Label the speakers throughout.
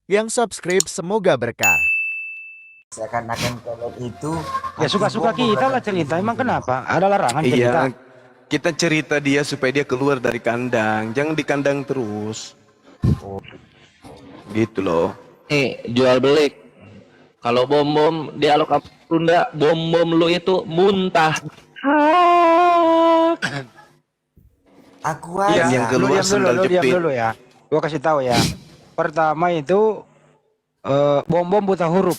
Speaker 1: Yang subscribe semoga berkah.
Speaker 2: Seakan-akan kalau itu
Speaker 3: Ya suka-suka kita lah cerita. Emang kenapa? Ada larangan cerita?
Speaker 4: Iya, kita cerita dia supaya dia keluar dari kandang. Jangan di kandang terus. Gitu loh.
Speaker 5: Jual beli. Kalau bom di alok Sunda, bom lu itu muntah.
Speaker 2: aku
Speaker 4: Yang
Speaker 2: aja
Speaker 3: Lu
Speaker 4: keluar
Speaker 3: diam dulu,
Speaker 4: sendal
Speaker 3: lu diam
Speaker 4: jepit.
Speaker 3: dulu ya. Gua kasih tahu ya. Pertama itu bom buta huruf.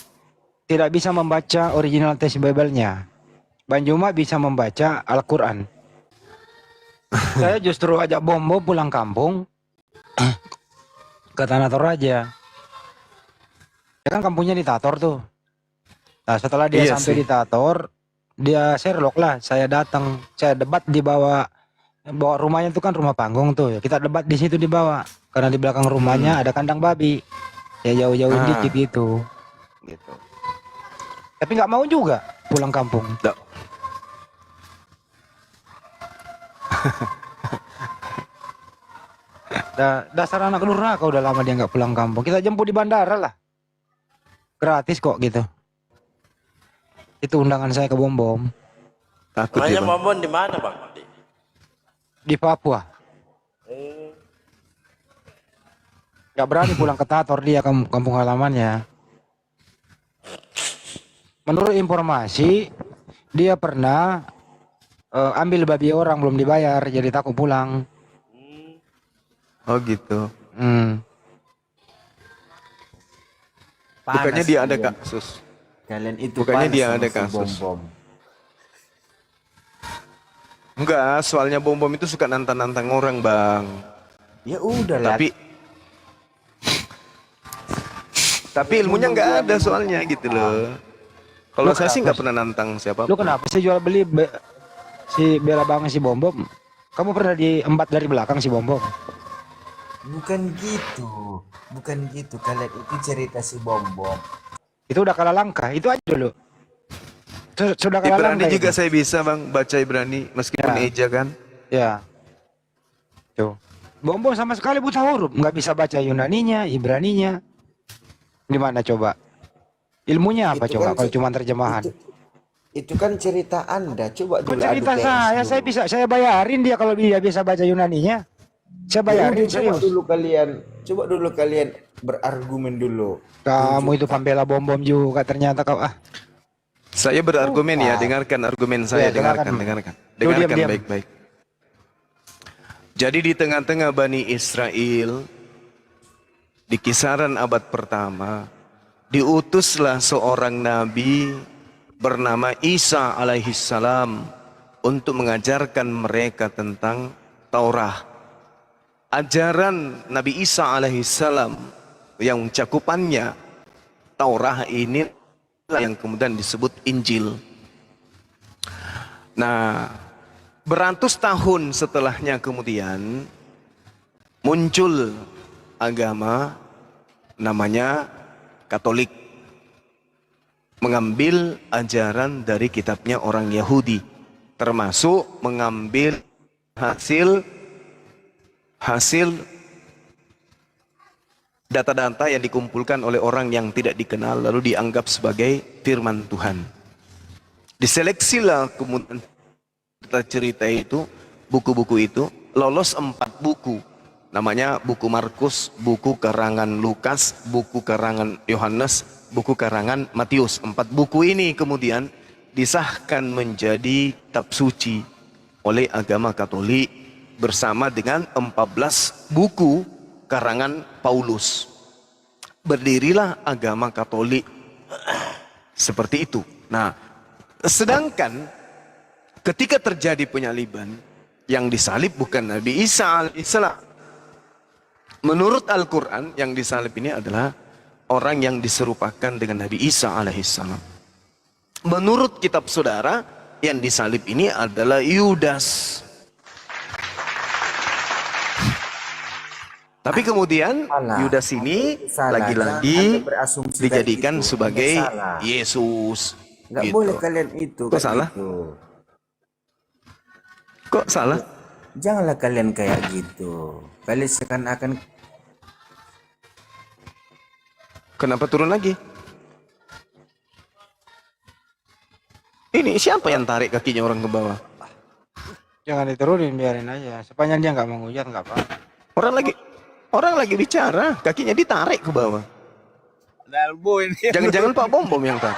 Speaker 3: Tidak bisa membaca original teks Bible-nya. Banjuma bisa membaca Al-Quran. Saya justru ajak bom pulang kampung ke Tanah Toraja. Ya kan kampungnya di Tator tuh. Nah setelah dia
Speaker 4: Iya
Speaker 3: sampai
Speaker 4: sih.
Speaker 3: di Tator, dia Sherlock lah. Saya datang, saya debat di bawah rumahnya itu kan rumah panggung tuh. Kita debat di situ di bawah. Karena di belakang rumahnya ada kandang babi. Ya jauh-jauhin
Speaker 4: Ah.
Speaker 3: dikit gitu. Gitu. Tapi nggak mau juga pulang kampung.
Speaker 4: Da-
Speaker 3: Dasar anak durhaka udah lama dia nggak pulang kampung. Kita jemput di bandara lah. Gratis kok gitu. Itu undangan saya ke Bom.
Speaker 4: Takut dia,
Speaker 6: Rumahnya
Speaker 4: Bang.
Speaker 6: Bambon di mana bang?
Speaker 3: Di Papua. Gak berani pulang ke Tator dia kampung halamannya. Menurut informasi dia pernah ambil babi orang belum dibayar jadi takut pulang.
Speaker 4: Oh gitu. Bukannya
Speaker 2: panas
Speaker 4: dia ada
Speaker 2: kalian.
Speaker 4: kasus.
Speaker 2: Kalian itu
Speaker 4: Bukannya
Speaker 2: panas
Speaker 4: dia
Speaker 2: sama
Speaker 4: ada
Speaker 2: si
Speaker 4: kasus.
Speaker 2: bom.
Speaker 4: Enggak, soalnya bom itu suka nantang-nantang orang, Bang.
Speaker 2: Ya udah lah.
Speaker 4: Tapi ilmunya nggak ada soalnya gitu loh. Kalau saya sih nggak pernah nantang siapa.
Speaker 3: Lu kenapa sih jual beli si bela banget si Bom? Kamu pernah diembat dari belakang si Bom?
Speaker 2: Bukan gitu kalian itu cerita si bom.
Speaker 3: Itu udah kalah langkah. Itu aja dulu. Sudah kalah
Speaker 4: Ibrani
Speaker 3: langkah
Speaker 4: juga
Speaker 3: itu.
Speaker 4: saya bisa, Bang, baca Ibrani meskipun
Speaker 3: Ya.
Speaker 4: eja kan.
Speaker 3: Ya. Tuh. Bom sama sekali buta huruf, nggak bisa baca Yunaninya, Ibraninya. Gimana coba? Ilmunya apa
Speaker 2: Itu
Speaker 3: coba
Speaker 2: kan
Speaker 3: kalau cuma terjemahan?
Speaker 2: Itu kan cerita Anda. Coba
Speaker 3: Kok
Speaker 2: dulu
Speaker 3: cerita
Speaker 2: adu TS
Speaker 3: saya
Speaker 2: dulu.
Speaker 3: saya bayarin dia kalau dia bisa baca Yunaninya. Saya
Speaker 2: Ya
Speaker 3: bayarin
Speaker 2: udah,
Speaker 3: serius.
Speaker 2: coba dulu kalian berargumen dulu.
Speaker 3: Kamu itu pembela bom juga ternyata kau ah.
Speaker 4: Saya berargumen ya,
Speaker 2: Bukan.
Speaker 4: dengarkan argumen saya,
Speaker 3: Ya, dengarkan.
Speaker 4: dengarkan.
Speaker 3: Tuh,
Speaker 4: Dengarkan
Speaker 3: diam.
Speaker 4: baik-baik. Jadi di tengah-tengah Bani Israel, di kisaran abad pertama, diutuslah seorang nabi bernama Isa alaihissalam untuk mengajarkan mereka tentang Taurat. Ajaran Nabi Isa alaihissalam yang cakupannya Taurat ini yang kemudian disebut Injil. Nah, beratus tahun setelahnya kemudian muncul agama namanya Katolik, mengambil ajaran dari kitabnya orang Yahudi, termasuk mengambil hasil data-data yang dikumpulkan oleh orang yang tidak dikenal lalu dianggap sebagai firman Tuhan. Diseleksilah kemudian cerita itu, buku-buku itu lolos 4 buku. Namanya buku Markus, buku karangan Lukas, buku karangan Yohanes, buku karangan Matius. 4 buku ini kemudian disahkan menjadi kitab suci oleh agama Katolik bersama dengan 14 buku karangan Paulus. Berdirilah agama Katolik seperti itu. Nah, sedangkan ketika terjadi penyaliban, yang disalib bukan Nabi Isa alaihissalam. Menurut Al-Quran, yang disalib ini adalah orang yang diserupakan dengan Nabi Isa alaihissalam. Menurut kitab saudara, yang disalib ini adalah Yudas. Tapi kemudian
Speaker 2: Salah.
Speaker 4: Yudas ini
Speaker 2: Salah.
Speaker 4: lagi-lagi
Speaker 2: Anda berasumsi dari
Speaker 4: dijadikan
Speaker 2: itu.
Speaker 4: sebagai
Speaker 2: Anda salah.
Speaker 4: Yesus.
Speaker 2: Nggak
Speaker 4: Gitu.
Speaker 2: boleh kalian itu.
Speaker 4: Kok salah?
Speaker 2: Gitu.
Speaker 4: Kok salah?
Speaker 2: Janganlah kalian kayak gitu. Kalian seakan-akan
Speaker 4: Kenapa turun lagi? Ini siapa yang tarik kakinya orang ke bawah?
Speaker 3: Jangan diturunin, biarin aja. Sepanjang dia nggak menghujat nggak apa.
Speaker 4: Orang lagi bicara, kakinya ditarik ke bawah.
Speaker 6: Dalbo ini.
Speaker 4: Jangan-jangan Pak Bom Bom yang tarik.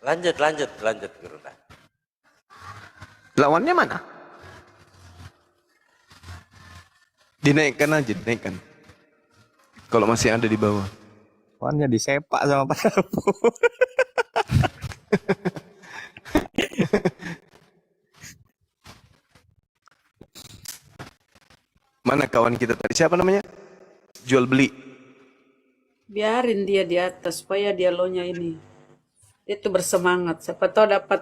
Speaker 6: Lanjut Guru.
Speaker 4: Lawannya mana? Dinaikkan aja, dinaikkan. Kalau masih ada di bawah.
Speaker 6: Lawannya disepak sama Pak Dalbo.
Speaker 4: Mana kawan kita tadi? Siapa namanya? Jual beli.
Speaker 7: Biarin dia di atas supaya dialognya ini itu bersemangat. Siapa tahu dapat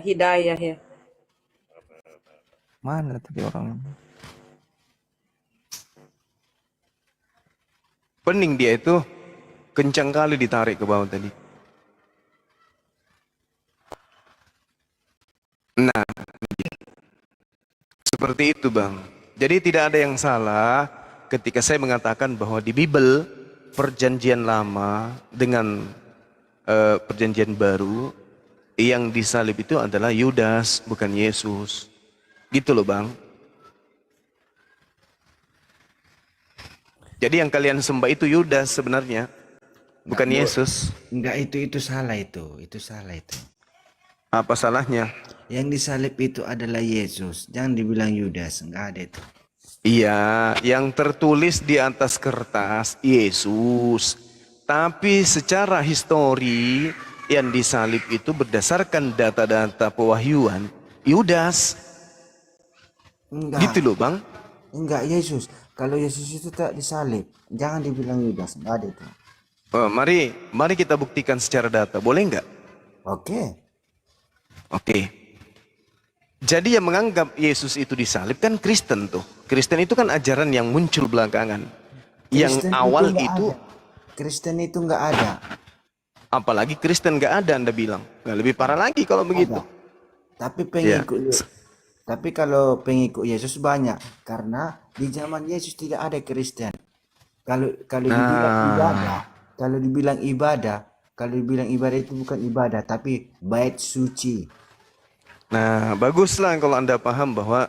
Speaker 7: hidayah ya.
Speaker 6: Mana tadi orang?
Speaker 4: Pening dia itu. Kencang kali ditarik ke bawah tadi. Nah, seperti itu Bang. Jadi tidak ada yang salah ketika saya mengatakan bahwa di Bible Perjanjian Lama dengan Perjanjian Baru yang disalib itu adalah Yudas, bukan Yesus. Gitu loh Bang. Jadi yang kalian sembah itu Yudas sebenarnya, bukan Yesus.
Speaker 2: Enggak, itu salah itu. Itu salah itu.
Speaker 4: Apa salahnya?
Speaker 2: Yang disalib itu adalah Yesus. Jangan dibilang Yudas, enggak ada itu.
Speaker 4: Iya, yang tertulis di atas kertas Yesus. Tapi secara histori yang disalib itu berdasarkan data-data pewahyuan Yudas.
Speaker 2: Enggak.
Speaker 4: Gitu loh Bang.
Speaker 2: Enggak, Yesus. Kalau Yesus itu tak disalib, jangan dibilang Yudas, enggak ada itu.
Speaker 4: Mari kita buktikan secara data. Boleh nggak?
Speaker 2: Oke.
Speaker 4: Oke. Jadi yang menganggap Yesus itu disalib kan Kristen tuh. Kristen itu kan ajaran yang muncul belakangan. Yang
Speaker 2: Kristen
Speaker 4: awal
Speaker 2: nggak
Speaker 4: itu,
Speaker 2: ada. Kristen itu enggak ada.
Speaker 4: apalagi Kristen nggak ada Anda bilang. Nggak lebih parah lagi kalau begitu.
Speaker 2: Tapi tapi kalau pengikut Yesus banyak karena di zaman Yesus tidak ada Kristen. Kalau dibilang ibadah itu bukan ibadah tapi bait suci.
Speaker 4: Nah, baguslah kalau Anda paham bahwa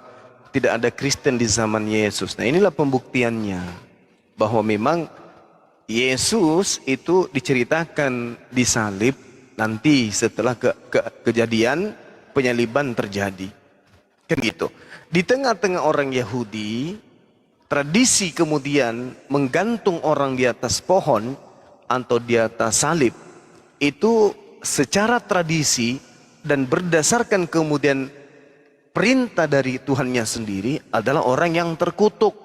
Speaker 4: tidak ada Kristen di zaman Yesus. Nah, inilah pembuktiannya bahwa memang Yesus itu diceritakan disalib nanti setelah kejadian penyaliban terjadi. Kan gitu. Di tengah-tengah orang Yahudi, tradisi kemudian menggantung orang di atas pohon atau di atas salib itu secara tradisi dan berdasarkan kemudian perintah dari Tuhannya sendiri adalah orang yang terkutuk.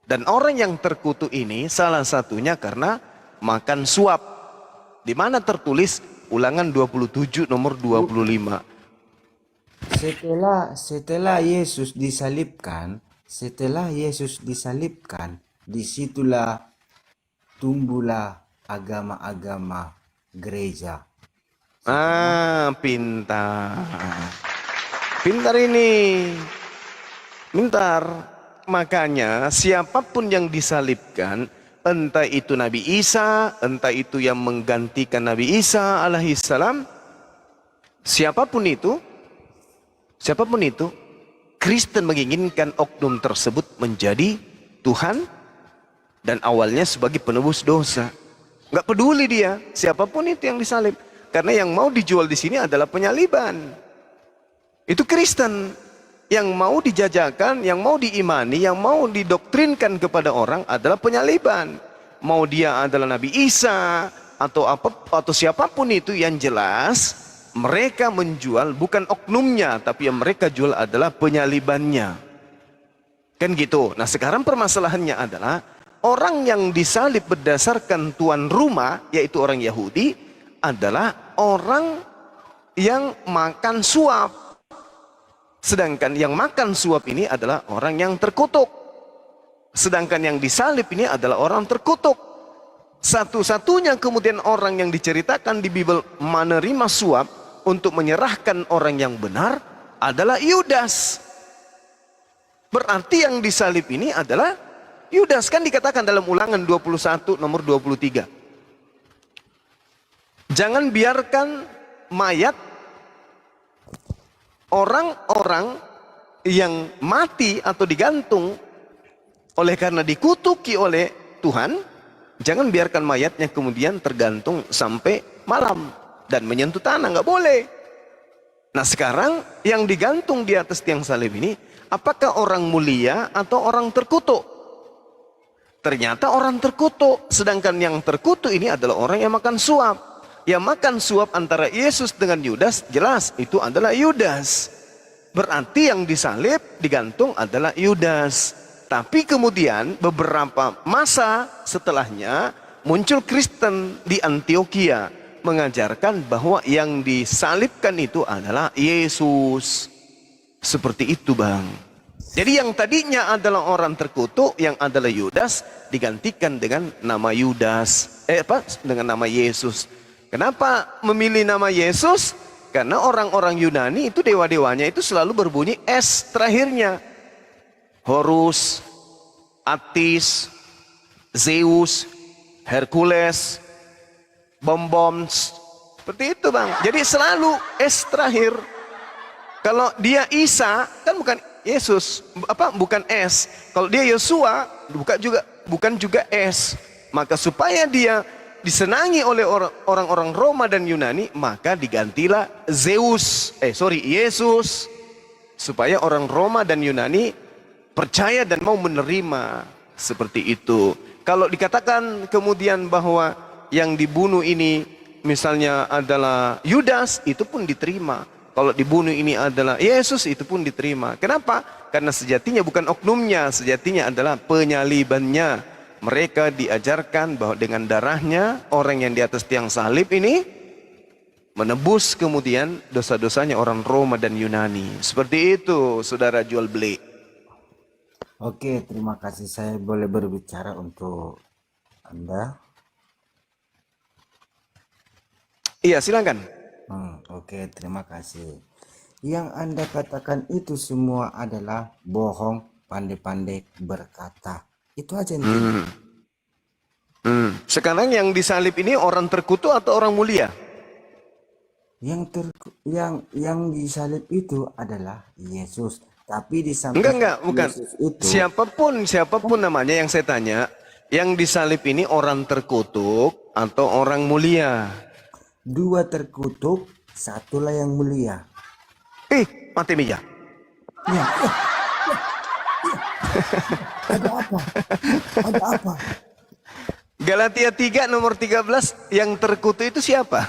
Speaker 4: Dan orang yang terkutuk ini salah satunya karena makan suap. Di mana tertulis Ulangan 27 nomor 25.
Speaker 2: Setelah Yesus disalibkan, disitulah tumbuhlah agama-agama gereja.
Speaker 4: Pintar. Pintar ini. Pintar. Makanya siapapun yang disalibkan, entah itu Nabi Isa, entah itu yang menggantikan Nabi Isa alaihissalam, siapapun itu, Kristen menginginkan oknum tersebut menjadi Tuhan dan awalnya sebagai penebus dosa. Nggak peduli dia, siapapun itu yang disalib. Karena yang mau dijual di sini adalah penyaliban. Itu Kristen. Yang mau dijajakan, yang mau diimani, yang mau didoktrinkan kepada orang adalah penyaliban. Mau dia adalah Nabi Isa atau siapapun itu, yang jelas mereka menjual bukan oknumnya, tapi yang mereka jual adalah penyalibannya. Kan gitu. Nah, sekarang permasalahannya adalah orang yang disalib berdasarkan tuan rumah, yaitu orang Yahudi, adalah orang yang makan suap. Sedangkan yang makan suap ini adalah orang yang terkutuk. Sedangkan yang disalib ini adalah orang terkutuk. Satu-satunya kemudian orang yang diceritakan di Bible menerima suap untuk menyerahkan orang yang benar adalah Yudas. Berarti yang disalib ini adalah Yudas, kan dikatakan dalam Ulangan 21 nomor 23. Jangan biarkan mayat orang-orang yang mati atau digantung oleh karena dikutuki oleh Tuhan, jangan biarkan mayatnya kemudian tergantung sampai malam dan menyentuh tanah, nggak boleh. Nah sekarang yang digantung di atas tiang salib ini, apakah orang mulia atau orang terkutuk? Ternyata orang terkutuk, sedangkan yang terkutuk ini adalah orang yang makan suap. Yang makan suap antara Yesus dengan Yudas, jelas itu adalah Yudas. Berarti yang disalib, digantung adalah Yudas. Tapi kemudian beberapa masa setelahnya muncul Kristen di Antioquia mengajarkan bahwa yang disalibkan itu adalah Yesus. Seperti itu, Bang. Jadi yang tadinya adalah orang terkutuk, yang adalah Yudas, digantikan dengan nama Yudas. Dengan nama Yesus. Kenapa memilih nama Yesus? Karena orang-orang Yunani itu dewa-dewanya itu selalu berbunyi S terakhirnya. Horus, Attis, Zeus, Hercules, Bomboms. Seperti itu, Bang. Jadi selalu S terakhir. Kalau dia Isa kan bukan Yesus, bukan S. Kalau dia Yosua bukan juga S. Maka supaya dia disenangi oleh orang-orang Roma dan Yunani, maka digantilah Yesus, supaya orang Roma dan Yunani percaya dan mau menerima. Seperti itu. Kalau dikatakan kemudian bahwa yang dibunuh ini misalnya adalah Yudas, itu pun diterima. Kalau dibunuh ini adalah Yesus, itu pun diterima. Kenapa? Karena sejatinya bukan oknumnya, sejatinya adalah penyalibannya. Mereka diajarkan bahwa dengan darahnya orang yang di atas tiang salib ini menebus kemudian dosa-dosanya orang Roma dan Yunani. Seperti itu, saudara jual beli.
Speaker 2: Oke, terima kasih. Saya boleh berbicara untuk Anda?
Speaker 4: Iya, silakan.
Speaker 2: Oke, terima kasih. Yang Anda katakan itu semua adalah bohong, pandai-pandai berkata. Itu aja intinya.
Speaker 4: Sekarang yang disalib ini orang terkutuk atau orang mulia?
Speaker 2: Yang disalib itu adalah Yesus. Tapi di samping
Speaker 4: Enggak, bukan.
Speaker 2: Yesus itu,
Speaker 4: Siapapun namanya yang saya tanya, yang disalib ini orang terkutuk atau orang mulia?
Speaker 2: dua terkutuk, satulah yang mulia.
Speaker 4: Mati meja.
Speaker 2: Ya. Ada apa? Ada apa?
Speaker 4: Galatia 3 nomor 13, yang terkutuk itu siapa?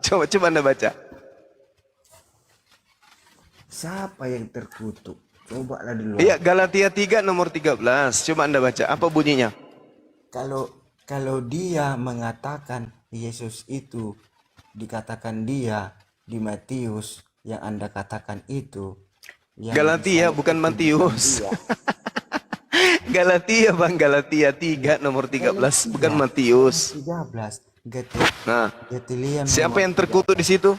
Speaker 4: Coba Anda baca.
Speaker 2: Siapa yang terkutuk? Cobalah dulu.
Speaker 4: Iya, Galatia 3 nomor 13. Coba Anda baca. Apa bunyinya?
Speaker 2: Kalau dia mengatakan Yesus itu, dikatakan dia di Matius, yang Anda katakan itu.
Speaker 4: Galatia bukan Matius. Galatia, Bang. Galatia 3 nomor 13, bukan Matius.
Speaker 2: 13.
Speaker 4: Nah, siapa yang terkutuk di situ?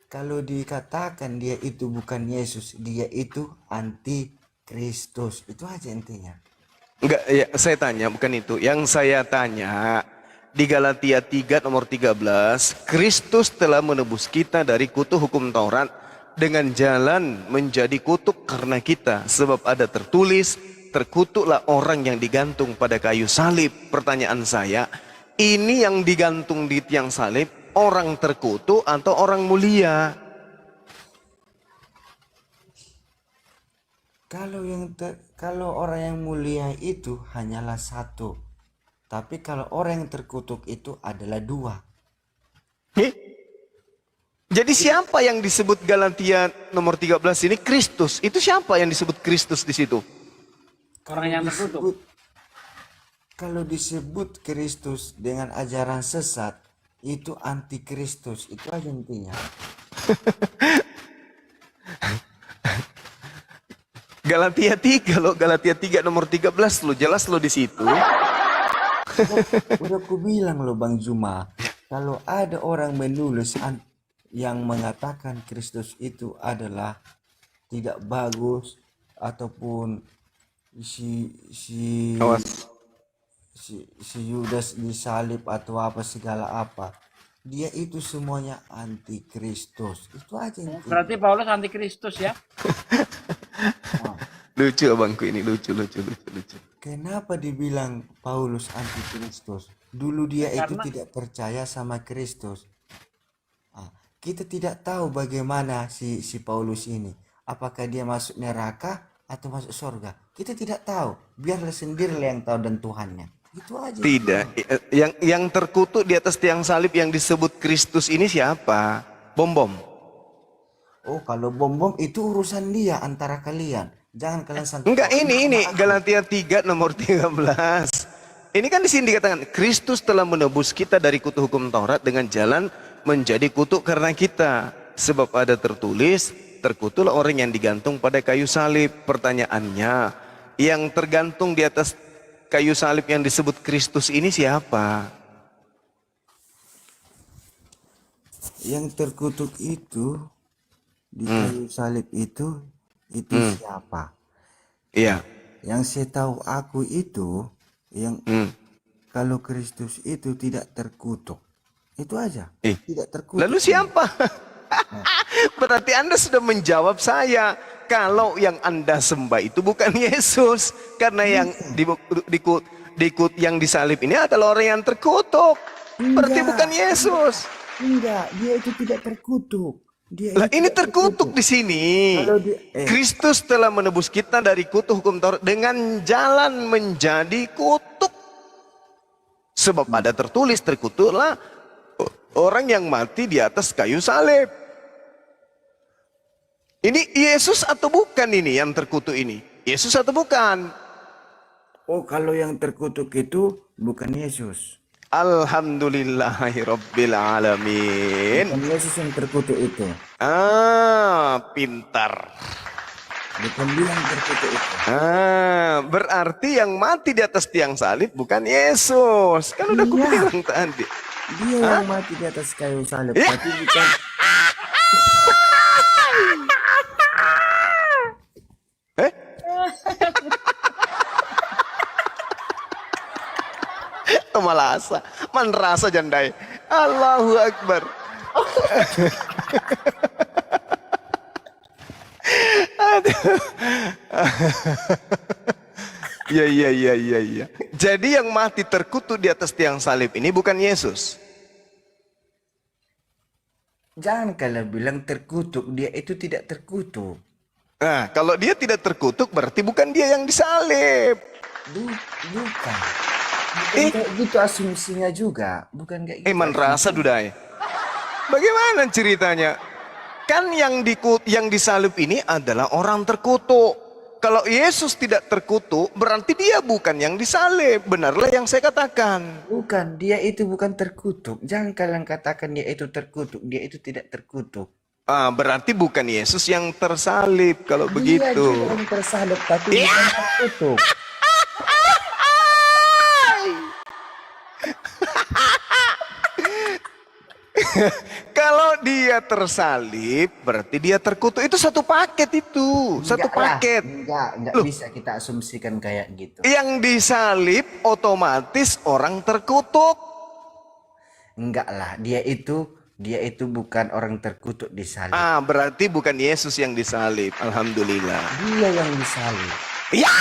Speaker 2: Kalau dikatakan dia itu bukan Yesus, dia itu anti-Kristus. Itu aja intinya.
Speaker 4: Enggak, ya, saya tanya bukan itu. Yang saya tanya di Galatia 3 nomor 13, Kristus telah menebus kita dari kutuk hukum Taurat dengan jalan menjadi kutuk karena kita. Sebab ada tertulis, terkutuklah orang yang digantung pada kayu salib. Pertanyaan saya, ini yang digantung di tiang salib, orang terkutuk atau orang mulia?
Speaker 2: Kalau orang yang mulia itu hanyalah satu. Tapi kalau orang yang terkutuk itu adalah dua.
Speaker 4: Jadi siapa yang disebut Galatia nomor 13 ini Kristus? Itu siapa yang disebut Kristus di situ?
Speaker 7: Orang yang terkutuk.
Speaker 2: Kalau disebut Kristus dengan ajaran sesat, itu anti-Kristus. Itu aja intinya.
Speaker 4: Galatia 3 loh, Galatia 3 nomor 13 lo, jelas lo di situ.
Speaker 2: Udah aku bilang loh Bang Zuma, kalau ada orang menulis yang mengatakan Kristus itu adalah tidak bagus, ataupun si
Speaker 4: Awas.
Speaker 2: si Yudas disalib atau apa segala apa, dia itu semuanya antikristus. Itu aja intinya.
Speaker 8: Berarti Paulus antikristus ya?
Speaker 4: Lucu abangku ini, lucu.
Speaker 2: Kenapa dibilang Paulus antikristus? Dulu dia itu tidak percaya sama Kristus. Kita tidak tahu bagaimana si Paulus ini. Apakah dia masuk neraka atau masuk surga? Kita tidak tahu. Biarlah sendirilah yang tahu dan Tuhannya. Itu aja.
Speaker 4: Tidak, yang terkutuk di atas tiang salib yang disebut Kristus ini siapa? Bom.
Speaker 2: Oh, kalau bom itu urusan dia antara kalian. Jangan kalian sangka.
Speaker 4: Enggak, ini Galatia 3 nomor 13. Ini kan di sini dikatakan Kristus telah menebus kita dari kutuk hukum Taurat dengan jalan menjadi kutuk karena kita. Sebab ada tertulis, terkutuklah orang yang digantung pada kayu salib. Pertanyaannya, yang tergantung di atas kayu salib yang disebut Kristus ini siapa?
Speaker 2: Yang terkutuk itu di kayu salib itu siapa?
Speaker 4: Iya.
Speaker 2: Yang saya tahu aku itu yang kalau Kristus itu tidak terkutuk. Itu aja. Tidak terkutuk.
Speaker 4: Lalu siapa? Berarti Anda sudah menjawab saya. Kalau yang Anda sembah itu bukan Yesus. Karena yang yang disalib ini adalah orang yang terkutuk. Berarti bukan Yesus.
Speaker 2: Enggak, dia itu tidak terkutuk.
Speaker 4: Lah ini terkutuk di sini. Kristus telah menebus kita dari kutuk hukum Taurat dengan jalan menjadi kutuk. Sebab ada tertulis, terkutuklah orang yang mati di atas kayu salib. Ini Yesus atau bukan ini yang terkutuk ini? Yesus atau bukan?
Speaker 2: Oh, kalau yang terkutuk itu bukan Yesus.
Speaker 4: Alhamdulillahirabbil alamin.
Speaker 2: Bukan Yesus yang terkutuk itu.
Speaker 4: Pintar.
Speaker 2: Bukan dia yang terkutuk itu.
Speaker 4: Berarti yang mati di atas tiang salib bukan Yesus. Kan udah aku bilang tadi.
Speaker 2: Dia yang mati di atas kayu salib, tapi bukan.
Speaker 4: Malasa, man rasa jandai. Allahu Akbar. Aduh. Ya. Jadi yang mati terkutuk di atas tiang salib ini bukan Yesus.
Speaker 2: Jangan kalau bilang terkutuk, dia itu tidak terkutuk.
Speaker 4: Nah, kalau dia tidak terkutuk berarti bukan dia yang disalib.
Speaker 2: Bukan. Kayak gitu asumsinya juga, bukan kayak gitu.
Speaker 4: Man rasa dudai. Bagaimana ceritanya? Kan yang disalib ini adalah orang terkutuk. Kalau Yesus tidak terkutuk, berarti dia bukan yang disalib. Benarlah yang saya katakan.
Speaker 2: Bukan, dia itu bukan terkutuk. Jangan kalian katakan dia itu terkutuk, dia itu tidak terkutuk.
Speaker 4: Berarti bukan Yesus yang tersalib kalau begitu.
Speaker 2: Dia juga yang tersalib, tapi bukan terkutuk.
Speaker 4: Kalau dia tersalib, berarti dia terkutuk. Itu satu paket itu. Satu paket.
Speaker 2: Enggak bisa kita asumsikan kayak gitu.
Speaker 4: Yang disalib otomatis orang terkutuk.
Speaker 2: Enggak lah, dia itu bukan orang terkutuk disalib.
Speaker 4: Berarti bukan Yesus yang disalib. Alhamdulillah.
Speaker 2: Dia yang disalib.
Speaker 4: Ya.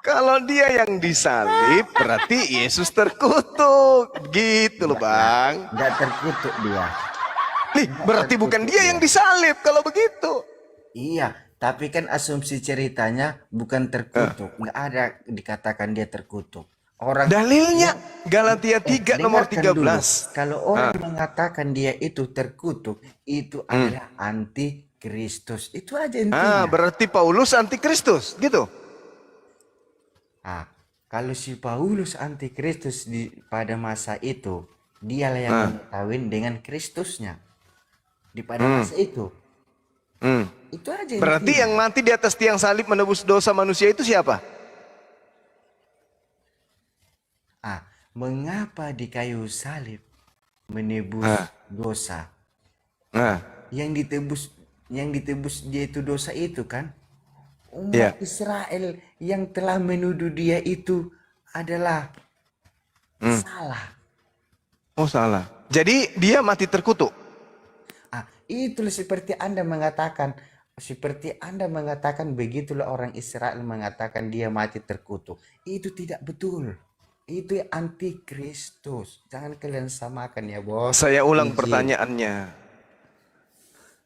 Speaker 4: Kalau dia yang disalib, berarti Yesus terkutuk. Gitu loh, Bang.
Speaker 2: Enggak terkutuk dia.
Speaker 4: Nih, berarti bukan dia yang disalib kalau begitu.
Speaker 2: Iya, tapi kan asumsi ceritanya bukan terkutuk. Enggak ada dikatakan dia terkutuk.
Speaker 4: Dalilnya Galatia 3 nomor 13.
Speaker 2: Dulu. Kalau orang mengatakan dia itu terkutuk, itu adalah antikristus. Itu aja intinya.
Speaker 4: Berarti Paulus antikristus, gitu.
Speaker 2: Kalau si Paulus antikristus pada masa itu, dialah yang mengetahui dengan Kristusnya di pada masa itu. Itu aja.
Speaker 4: Berarti yang mati di atas tiang salib menebus dosa manusia itu siapa?
Speaker 2: Mengapa di kayu salib menebus dosa? Yang ditebus yang ditebus dia itu dosa itu kan? Umat
Speaker 4: Ya.
Speaker 2: Israel yang telah menuduh dia itu adalah salah.
Speaker 4: Oh salah. Jadi dia mati terkutuk.
Speaker 2: Itulah seperti Anda mengatakan begitulah orang Israel mengatakan dia mati terkutuk. Itu tidak betul. Itu antikristus. Jangan kalian samakan ya, Bos.
Speaker 4: Saya ulang
Speaker 2: Injil.
Speaker 4: pertanyaannya.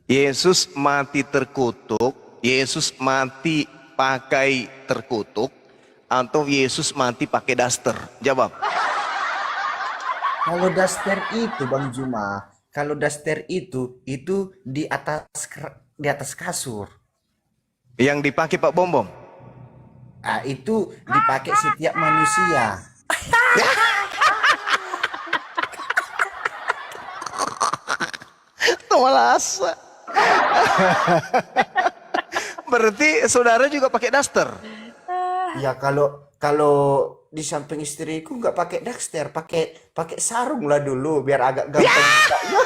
Speaker 4: Yesus mati terkutuk, Yesus mati pakai terkutuk, atau Yesus mati pakai daster? Jawab.
Speaker 2: Kalau daster itu Bang Juma, kalau daster itu di atas kasur.
Speaker 4: Yang dipakai Pak Bom Bom?
Speaker 2: Itu dipakai setiap manusia.
Speaker 4: Walasa. Berarti saudara juga pakai daster?
Speaker 2: Ya kalau di samping istriku nggak pakai daster, pakai sarung lah dulu biar agak gampang bukanya.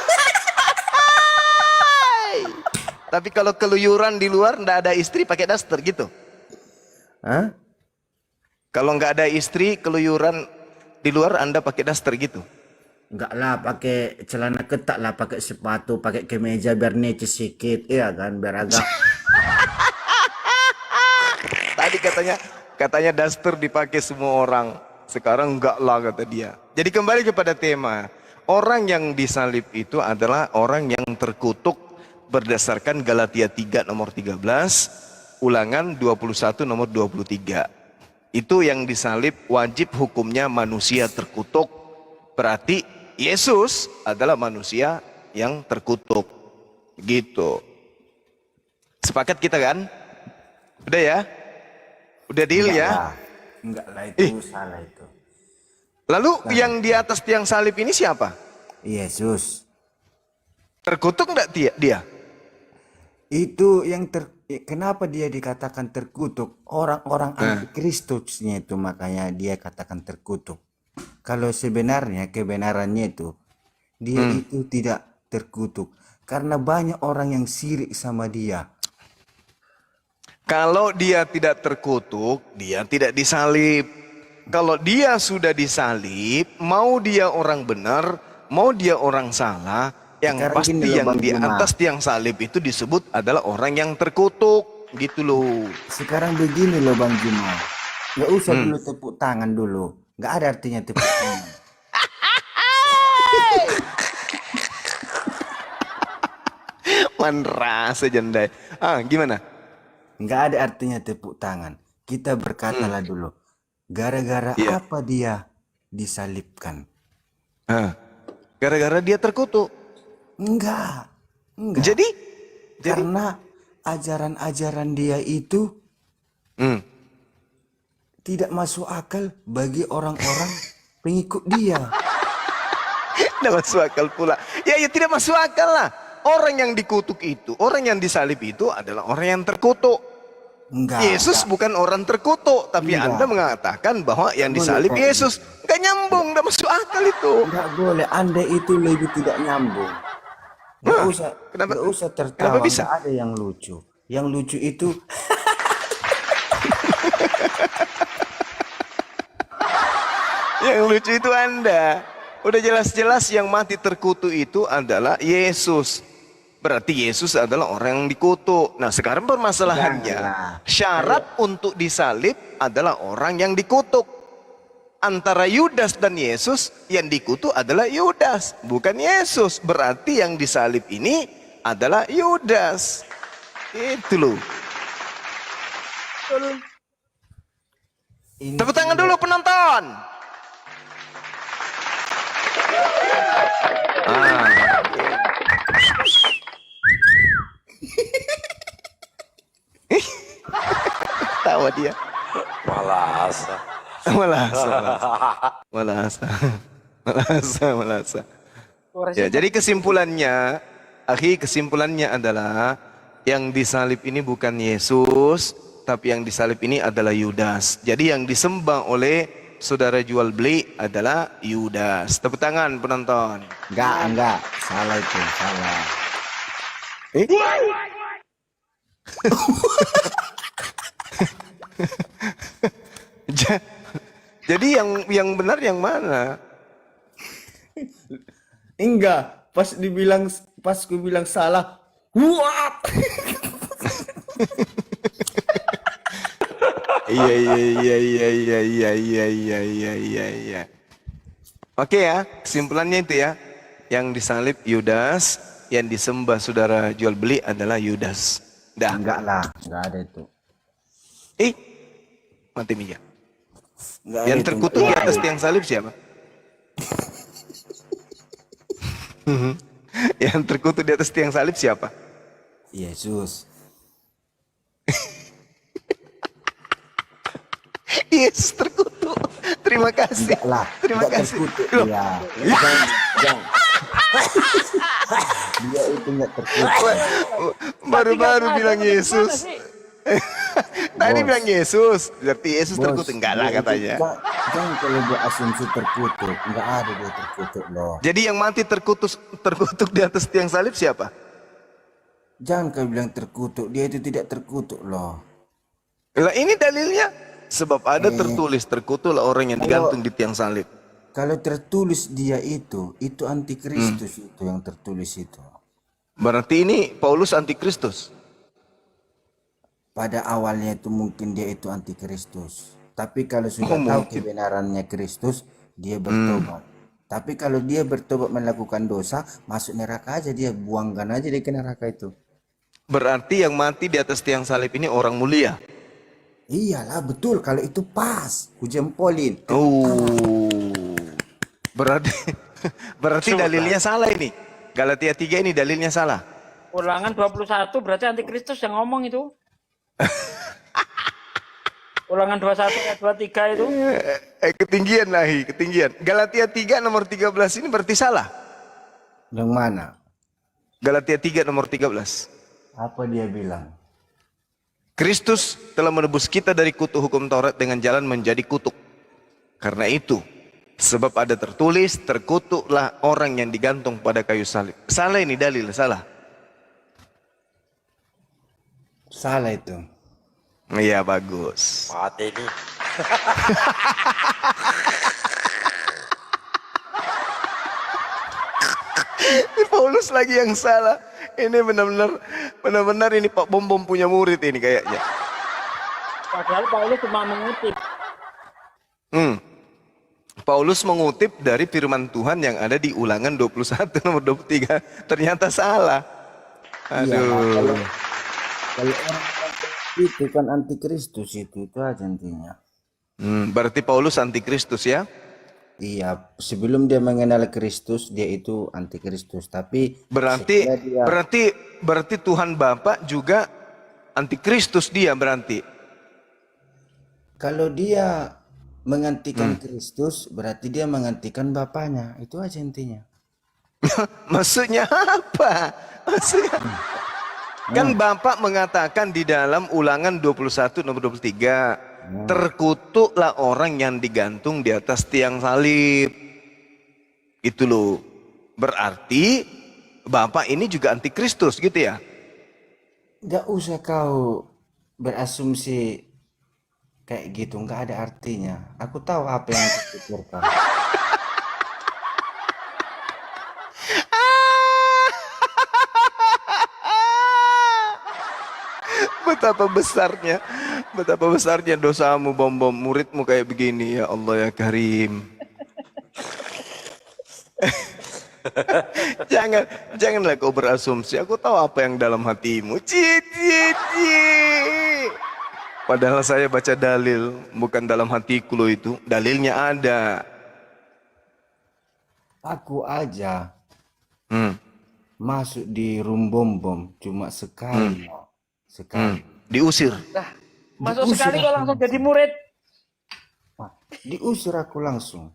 Speaker 4: Tapi kalau keluyuran di luar ndak ada istri pakai daster gitu?
Speaker 2: Hah?
Speaker 4: Kalau nggak ada istri keluyuran di luar Anda pakai daster gitu?
Speaker 2: Enggak lah, pakai celana ketat lah, pakai sepatu, pakai kemeja biar necis sedikit, iya kan, biar agak.
Speaker 4: Tadi katanya daster dipakai semua orang. Sekarang enggak lah kata dia. Jadi kembali kepada tema. Orang yang disalib itu adalah orang yang terkutuk berdasarkan Galatia 3 nomor 13, Ulangan 21 nomor 23. Itu yang disalib wajib hukumnya manusia terkutuk. Berarti Yesus adalah manusia yang terkutuk. Gitu. Sepakat kita kan? Udah ya? Udah deal ya?
Speaker 2: Enggak lah, itu salah itu.
Speaker 4: Lalu yang di atas tiang salib ini siapa?
Speaker 2: Yesus.
Speaker 4: Terkutuk enggak dia?
Speaker 2: Itu yang kenapa dia dikatakan terkutuk? Orang-orang antikristusnya itu makanya dia katakan terkutuk. Kalau sebenarnya kebenarannya itu dia itu tidak terkutuk karena banyak orang yang sirik sama dia.
Speaker 4: Kalau dia tidak terkutuk, dia tidak disalib. Kalau dia sudah disalib, mau dia orang benar, mau dia orang salah, yang
Speaker 2: Sekarang
Speaker 4: pasti
Speaker 2: gini loh,
Speaker 4: yang
Speaker 2: Bang
Speaker 4: di
Speaker 2: Juma.
Speaker 4: atas tiang salib itu disebut adalah orang yang terkutuk. Gitu loh.
Speaker 2: Sekarang begini loh Bang Juma. Nggak usah dulu tepuk tangan dulu. Nggak ada artinya tepuk tangan.
Speaker 4: Manras jandai. Gimana?
Speaker 2: Nggak ada artinya tepuk tangan. Kita berkatalah dulu. Gara-gara
Speaker 4: Iya.
Speaker 2: apa dia disalibkan?
Speaker 4: Gara-gara dia terkutuk.
Speaker 2: Enggak. Enggak.
Speaker 4: Jadi?
Speaker 2: Karena ajaran-ajaran dia itu tidak masuk akal bagi orang-orang pengikut dia.
Speaker 4: Tidak masuk akal pula. Ya tidak masuk akal lah. Orang yang dikutuk itu, orang yang disalib itu adalah orang yang terkutuk.
Speaker 2: Enggak.
Speaker 4: Yesus bukan orang terkutuk, tapi
Speaker 2: Enggak.
Speaker 4: Anda mengatakan bahwa yang disalib
Speaker 2: Boleh,
Speaker 4: Yesus. Gak nyambung, gak masuk akal itu.
Speaker 2: Enggak boleh. Anda itu lebih tidak nyambung. Nggak usah tertawa.
Speaker 4: Kenapa bisa?
Speaker 2: Nggak ada yang lucu. Yang lucu itu
Speaker 4: Yang lucu itu Anda. Udah jelas-jelas yang mati terkutuk itu adalah Yesus. Berarti Yesus adalah orang yang dikutuk. Nah sekarang permasalahannya,
Speaker 2: Janganlah.
Speaker 4: syarat untuk disalib adalah orang yang dikutuk. Antara Yudas dan Yesus, yang dikutuk adalah Yudas, bukan Yesus. Berarti yang disalib ini adalah Yudas. Itu loh.
Speaker 2: ini
Speaker 4: Tepuk tangan dulu penonton. Tawa dia.
Speaker 6: Malasa.
Speaker 4: Malasa. Ya, jadi kesimpulannya adalah yang disalib ini bukan Yesus, tapi yang disalib ini adalah Yudas. Jadi yang disembah oleh saudara jual beli adalah Yudas. Tepuk tangan penonton.
Speaker 2: enggak. Salah itu. Salah.
Speaker 4: Ja- Jadi yang benar yang mana?
Speaker 2: Enggak, pas ku bilang salah. What?
Speaker 4: Iya iya iya iya iya iya iya iya iya iya iya. Oke ya, kesimpulannya itu ya. Yang disalib Yudas, yang disembah saudara jual beli adalah Yudas. Dah.
Speaker 2: Enggak lah, enggak ada itu.
Speaker 4: Mati Mija.
Speaker 2: Enggak
Speaker 4: Yang
Speaker 2: ada itu,
Speaker 4: terkutuk di
Speaker 2: enggak
Speaker 4: atas
Speaker 2: ada.
Speaker 4: tiang salib siapa? Yang terkutuk di atas tiang salib siapa?
Speaker 2: Yesus.
Speaker 4: Yesus terkutuk. Terima kasih.
Speaker 2: Enggak lah,
Speaker 4: Terima
Speaker 2: enggak
Speaker 4: kasih.
Speaker 2: terkutuk
Speaker 4: Loh,
Speaker 2: dia. Jangan. Dia itu enggak terkutuk.
Speaker 4: baru-baru bilang Yesus. Tadi
Speaker 2: Bos.
Speaker 4: bilang Yesus. Berarti Yesus
Speaker 2: Bos,
Speaker 4: terkutuk. Enggak lah
Speaker 2: dia itu-
Speaker 4: katanya.
Speaker 2: Jangan kalau dia asumsi terkutuk, enggak ada dia terkutuk loh.
Speaker 4: Jadi yang mati terkutuk di atas tiang salib siapa?
Speaker 2: Jangan kau bilang terkutuk, dia itu tidak terkutuk loh.
Speaker 4: Lah ini dalilnya. Sebab ada tertulis terkutuklah orang yang digantung di tiang salib.
Speaker 2: Kalau tertulis dia itu antikristus itu yang tertulis itu.
Speaker 4: Berarti ini Paulus antikristus.
Speaker 2: Pada awalnya itu mungkin dia itu antikristus. Tapi kalau sudah
Speaker 4: Oh,
Speaker 2: tahu
Speaker 4: mungkin.
Speaker 2: kebenarannya Kristus, dia bertobat. Tapi kalau dia bertobat melakukan dosa, masuk neraka aja, dia buangkan aja dia ke neraka itu.
Speaker 4: Berarti yang mati di atas tiang salib ini orang mulia.
Speaker 2: Iyalah betul, kalau itu pas, kujempolin.
Speaker 4: Oh. Berarti dalilnya salah ini. Galatia 3 ini dalilnya salah.
Speaker 8: Ulangan 21 berarti antikristus yang ngomong itu. Ulangan 21 ayat 23 itu.
Speaker 4: Ketinggian lahi, ketinggian. Galatia 3 nomor 13 ini berarti salah.
Speaker 2: Yang mana?
Speaker 4: Galatia 3 nomor 13.
Speaker 2: Apa dia bilang?
Speaker 4: Kristus telah menebus kita dari kutuk hukum Taurat dengan jalan menjadi kutuk. Karena itu, sebab ada tertulis, terkutuklah orang yang digantung pada kayu salib. Salah ini dalil, salah.
Speaker 2: Salah itu.
Speaker 4: Iya, bagus.
Speaker 6: Mati ini.
Speaker 4: Ini Paulus lagi yang salah. Ini benar-benar ini Pak Bom Bom punya murid ini kayaknya.
Speaker 8: Padahal Paulus cuma mengutip.
Speaker 4: Paulus mengutip dari firman Tuhan yang ada di Ulangan 21 nomor 23. Ternyata salah.
Speaker 2: Iya,
Speaker 4: Aduh.
Speaker 2: kalau orang itu kan antikristus itu aja intinya.
Speaker 4: Berarti Paulus antikristus ya?
Speaker 2: Iya, sebelum dia mengenal Kristus dia itu antikristus, tapi
Speaker 4: Berarti
Speaker 2: setelah dia
Speaker 4: berarti Tuhan Bapa juga antikristus dia berarti.
Speaker 2: kalau dia menggantikan Kristus berarti dia menggantikan Bapaknya, itu aja intinya.
Speaker 4: Maksudnya apa? Maksudnya kan Bapak mengatakan di dalam Ulangan 21 nomor 23, terkutuklah orang yang digantung di atas tiang salib. Itu loh. Berarti Bapak ini juga antikristus gitu ya?
Speaker 2: Gak usah kau berasumsi kayak gitu, nggak ada artinya. Aku tahu apa yang kau pikirkan.
Speaker 4: Betapa besarnya dosamu Bom Bom, muridmu kayak begini, ya Allah ya Karim. Janganlah kau berasumsi, aku tahu apa yang dalam hatimu. Cici. Padahal saya baca dalil, bukan dalam hatiku loh itu. Dalilnya ada.
Speaker 2: Aku aja
Speaker 4: Hmm.
Speaker 2: masuk di room bom cuma sekali, sekali.
Speaker 4: Diusir.
Speaker 8: Masuk sekali kok langsung jadi murid.
Speaker 2: Diusir aku langsung.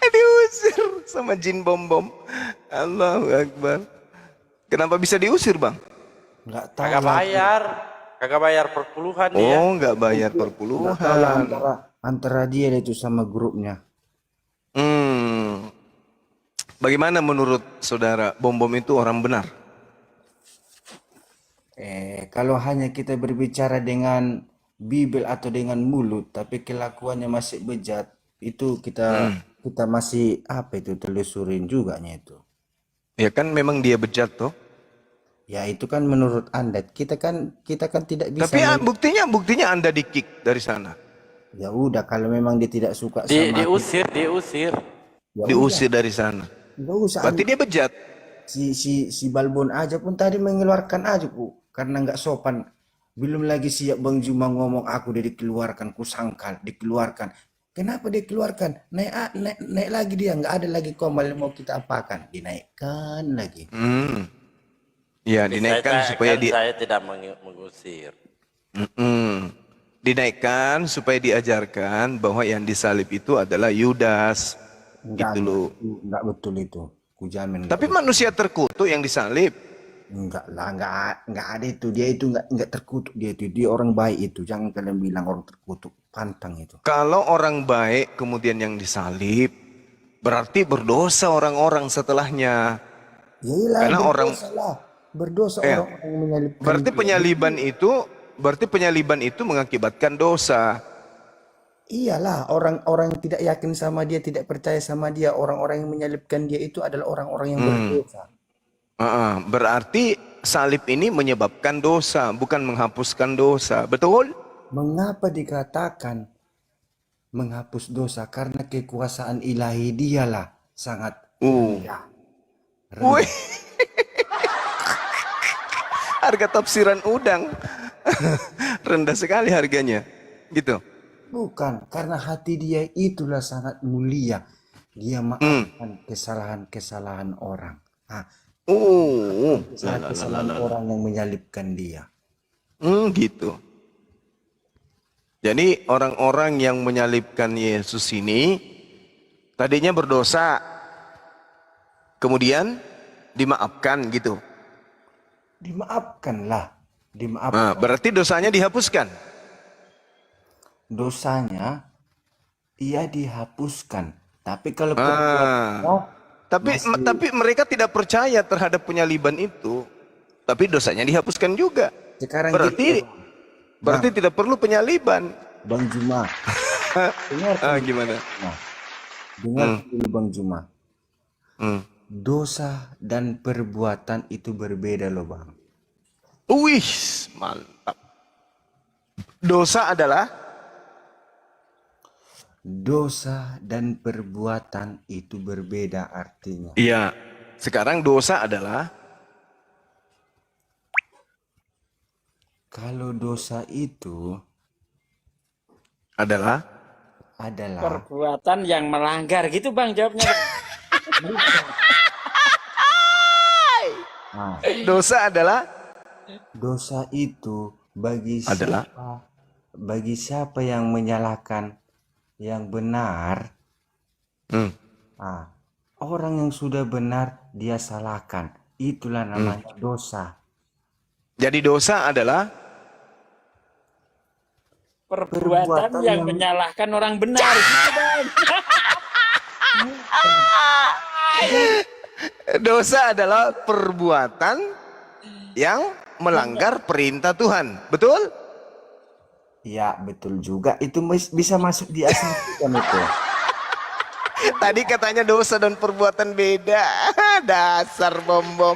Speaker 4: Diusir sama jin Bom Bom. Allahu Akbar. Kenapa bisa diusir bang?
Speaker 2: Nggak tahu
Speaker 6: Kagak
Speaker 2: lah.
Speaker 6: bayar. Kagak bayar perpuluhan dia.
Speaker 4: Oh nggak bayar
Speaker 2: Nggak tahu lah
Speaker 4: perpuluhan.
Speaker 2: antara dia itu sama grupnya.
Speaker 4: Hmm. Bagaimana menurut saudara, Bom itu orang benar?
Speaker 2: Kalau hanya kita berbicara dengan Bibel atau dengan mulut, tapi kelakuannya masih bejat, itu kita masih apa itu telusurin juga itu.
Speaker 4: Ya kan memang dia bejat toh.
Speaker 2: Ya itu kan menurut Anda. Kita kan tidak bisa.
Speaker 4: Tapi buktinya Anda di-kick dari sana.
Speaker 2: Ya udah, kalau memang dia tidak suka sama
Speaker 8: Diusir.
Speaker 2: ya
Speaker 4: Diusir dari sana.
Speaker 2: nggak usah.
Speaker 4: Berarti dia bejat.
Speaker 2: Si Balbon aja pun tadi mengeluarkan aja karena nggak sopan. Belum lagi siap Bang Juma ngomong aku udah dikeluarkan, kusangkal dikeluarkan. Kenapa dia keluarkan? Naik lagi dia, nggak ada lagi komal yang mau kita apakan, dinaikkan lagi.
Speaker 4: Ya, dinaikkan supaya
Speaker 6: Saya tidak mengusir.
Speaker 4: Dinaikkan supaya diajarkan bahwa yang disalib itu adalah Yudas. Gitu loh.
Speaker 2: Nggak betul itu, ku jamin.
Speaker 4: Tapi manusia terkutuk yang disalib.
Speaker 2: Enggak lah, nggak ada itu. Dia itu nggak terkutuk, dia orang baik itu. Jangan kalian bilang orang terkutuk, pantang itu.
Speaker 4: Kalau orang baik kemudian yang disalib, berarti berdosa orang-orang setelahnya.
Speaker 2: Yalah,
Speaker 4: Karena
Speaker 2: berdosa orang yang menyalibkan.
Speaker 4: Berarti penyaliban itu mengakibatkan dosa.
Speaker 2: Iyalah, orang-orang yang tidak yakin sama dia, tidak percaya sama dia, orang-orang yang menyalibkan dia itu adalah orang-orang yang berdosa.
Speaker 4: Berarti salib ini menyebabkan dosa, bukan menghapuskan dosa. Betul?
Speaker 2: Mengapa dikatakan menghapus dosa? Karena kekuasaan ilahi dialah sangat rendah.
Speaker 4: Wih. Harga tafsiran udang. Rendah sekali harganya. Gitu.
Speaker 2: Bukan, karena hati dia itulah sangat mulia. Dia maafkan kesalahan-kesalahan orang. Kesalahan orang yang menyalibkan dia.
Speaker 4: Gitu. Jadi orang-orang yang menyalibkan Yesus ini tadinya berdosa, kemudian dimaafkan gitu.
Speaker 2: Dimaafkanlah. Dimaafkan.
Speaker 4: Berarti dosanya dihapuskan.
Speaker 2: Dosanya ia dihapuskan. Tapi kalau
Speaker 4: tapi mereka tidak percaya terhadap penyaliban itu. Tapi dosanya dihapuskan juga.
Speaker 2: sekarang
Speaker 4: Berarti tidak perlu penyaliban.
Speaker 2: Bang Juma. Dengar
Speaker 4: Gimana?
Speaker 2: Dengar dulu Bang Juma.
Speaker 9: dosa dan perbuatan itu berbeda loh Bang.
Speaker 4: Wih, mantap. Dosa
Speaker 9: dan perbuatan itu berbeda artinya.
Speaker 4: Iya. Sekarang dosa adalah
Speaker 9: kalau dosa itu
Speaker 4: adalah
Speaker 8: perbuatan yang melanggar gitu Bang jawabnya.
Speaker 9: Nah, dosa itu bagi siapa yang menyalahkan yang benar, orang yang sudah benar dia salahkan, itulah namanya dosa.
Speaker 4: Jadi dosa adalah
Speaker 8: Perbuatan yang menyalahkan orang benar gitu Bang.
Speaker 4: dosa adalah perbuatan yang melanggar perintah Tuhan. Betul?
Speaker 9: Ya betul juga, itu bisa masuk di asumsikan itu.
Speaker 4: Tadi katanya dosa dan perbuatan beda. Dasar bom-bom.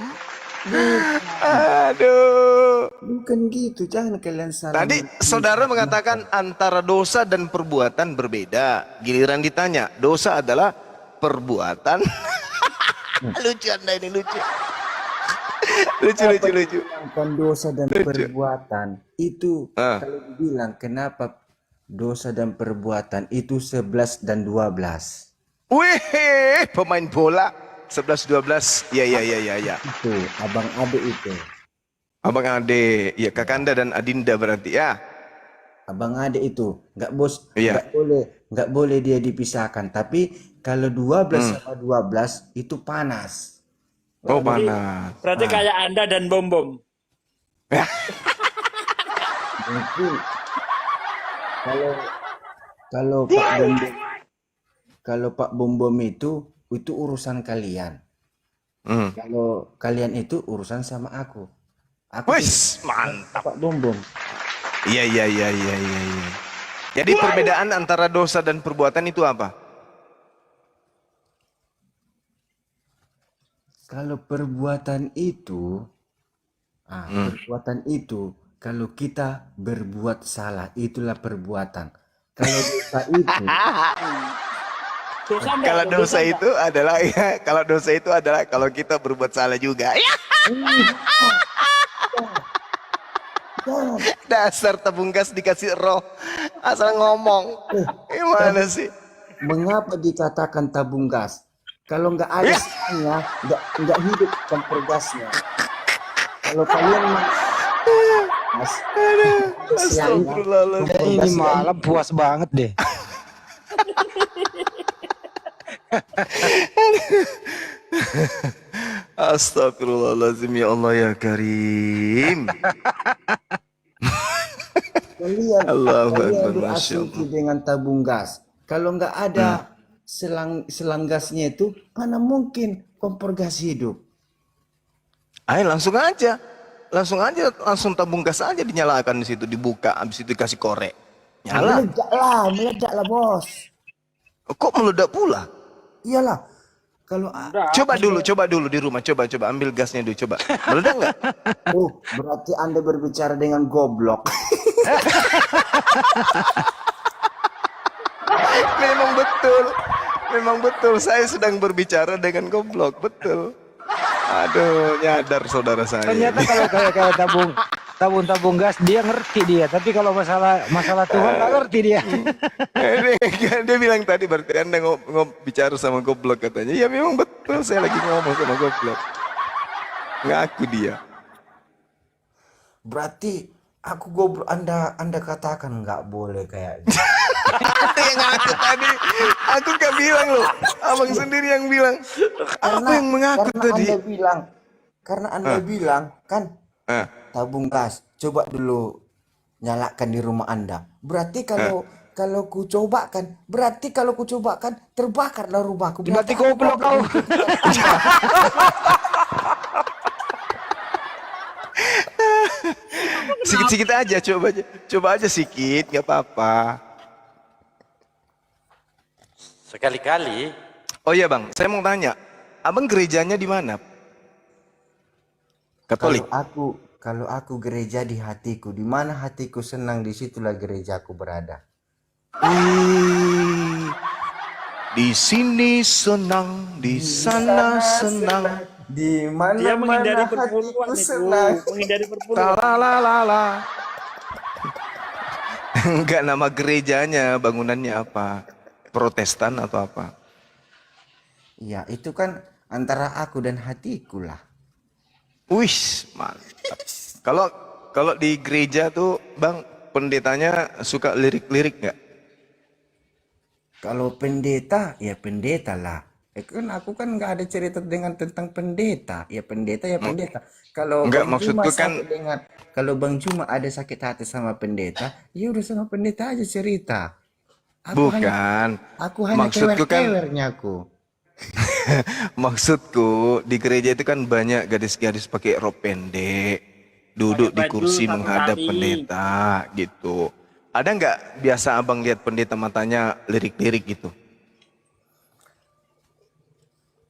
Speaker 4: Aduh.
Speaker 9: Bukan gitu, jangan kalian salah.
Speaker 4: Tadi saudara mengatakan antara dosa dan perbuatan berbeda. Giliran ditanya, dosa adalah perbuatan. Lucu Anda ini, lucu. Lucu.
Speaker 9: Bukan dosa dan perbuatan itu kalau dibilang kenapa dosa dan perbuatan itu 11 dan 12.
Speaker 4: Wih, pemain bola 11-12. Ya.
Speaker 9: Itu abang adik itu.
Speaker 4: Abang adik, ya Kakanda dan Adinda berarti ya.
Speaker 9: Abang adik itu
Speaker 4: Iya.
Speaker 9: nggak boleh dia dipisahkan. Tapi kalau 12 sama 12 itu panas.
Speaker 4: Oh, panas.
Speaker 8: Berarti kayak Anda dan Bom-Bom.
Speaker 9: Mungkin kalau Pak Bom itu itu urusan kalian.
Speaker 4: Hmm.
Speaker 9: Kalau kalian itu urusan sama aku. Aku
Speaker 4: Wis, mantap.
Speaker 9: Pak Bom Bom.
Speaker 4: Iya. Jadi perbedaan antara dosa dan perbuatan itu apa?
Speaker 9: Kalau perbuatan itu, perbuatan itu, kalau kita berbuat salah, itulah perbuatan. Kalau dosa itu,
Speaker 4: Kalau dosa itu adalah ya, kalau dosa itu adalah kalau kita berbuat salah juga. Ya. Dasar tabung gas dikasih roh, asal ngomong. Gimana sih?
Speaker 9: mengapa dikatakan tabung gas? Kalau nggak ada salahnya, nggak hidup kompor gasnya. Kalau kalian mas,
Speaker 4: Astagfirullahaladzim.
Speaker 3: Ini malam puas banget deh.
Speaker 4: Astagfirullahaladzim, ya Allah ya Karim.
Speaker 9: kalian
Speaker 4: Allahu Akbar, Masya
Speaker 9: berasumsi dengan tabung gas. Kalau nggak ada selang gasnya itu, mana mungkin kompor gas hidup?
Speaker 4: Ayo langsung aja, langsung tabung gas aja dinyalakan di situ, dibuka, habis itu dikasih korek, nyala.
Speaker 9: Meledaklah bos.
Speaker 4: Kok meledak pula?
Speaker 9: Iyalah, kalau
Speaker 4: Coba dulu di rumah, coba ambil gasnya dulu, coba. Meledak nggak?
Speaker 9: berarti Anda berbicara dengan goblok.
Speaker 4: Memang betul, saya sedang berbicara dengan goblok, betul. Aduh, nyadar saudara saya.
Speaker 3: Ternyata kalau kayak tabung gas dia ngerti dia, tapi kalau masalah Tuhan nggak ngerti dia.
Speaker 4: Dia bilang tadi berarti Anda bicara sama goblok katanya. Ya memang betul, saya lagi ngomong sama goblok. Ngaku dia.
Speaker 9: Berarti aku goblok. Anda katakan nggak boleh kayaknya.
Speaker 4: Ada yang ngaku tadi. Aku gak bilang loh. Abang sendiri yang bilang. Apa yang mengaku tadi?
Speaker 9: Karena Anda bilang kan tabung gas. Coba dulu nyalakan di rumah Anda. Berarti kalau ku cobakan, terbakarlah rumahku.
Speaker 3: Berarti goblok kau.
Speaker 4: Sikit-sikit aja, coba aja sedikit, nggak apa-apa.
Speaker 6: Sekali-kali.
Speaker 4: Oh iya bang, saya mau tanya, abang gerejanya di mana? Katolik.
Speaker 9: Kalau aku gereja di hatiku, di mana hatiku senang, disitulah gerejaku berada.
Speaker 4: Di sini senang, di sana senang.
Speaker 9: Di
Speaker 8: Dia menghindari
Speaker 9: mana-mana
Speaker 8: perpuluhan
Speaker 9: hatiku
Speaker 8: itu.
Speaker 9: senang.
Speaker 8: Menghindari perpuluhan.
Speaker 4: Talalala. Enggak, nama gerejanya, bangunannya apa? Protestan atau apa?
Speaker 9: Ya, itu kan antara aku dan hatiku lah.
Speaker 4: Wih, mantap. Kalau di gereja tuh, bang, pendetanya suka lirik-lirik nggak?
Speaker 9: Kalau pendeta, ya pendeta lah. Aku kan nggak ada cerita tentang pendeta. Ya pendeta, ya pendeta. Kalau
Speaker 4: Enggak,
Speaker 9: Bang
Speaker 4: maksudku
Speaker 9: Juma
Speaker 4: kan-
Speaker 9: kalau Bang Juma ada sakit hati sama pendeta, ya udah sama pendeta aja cerita. Aku hanya
Speaker 4: Maksudku kan,
Speaker 9: kewer-kewernya aku.
Speaker 4: maksudku di gereja itu kan banyak gadis-gadis pakai rok pendek, duduk di
Speaker 8: Pakai baju
Speaker 4: kursi
Speaker 8: satu
Speaker 4: menghadap
Speaker 8: tali.
Speaker 4: pendeta gitu. Ada nggak biasa abang lihat pendeta matanya lirik-lirik gitu?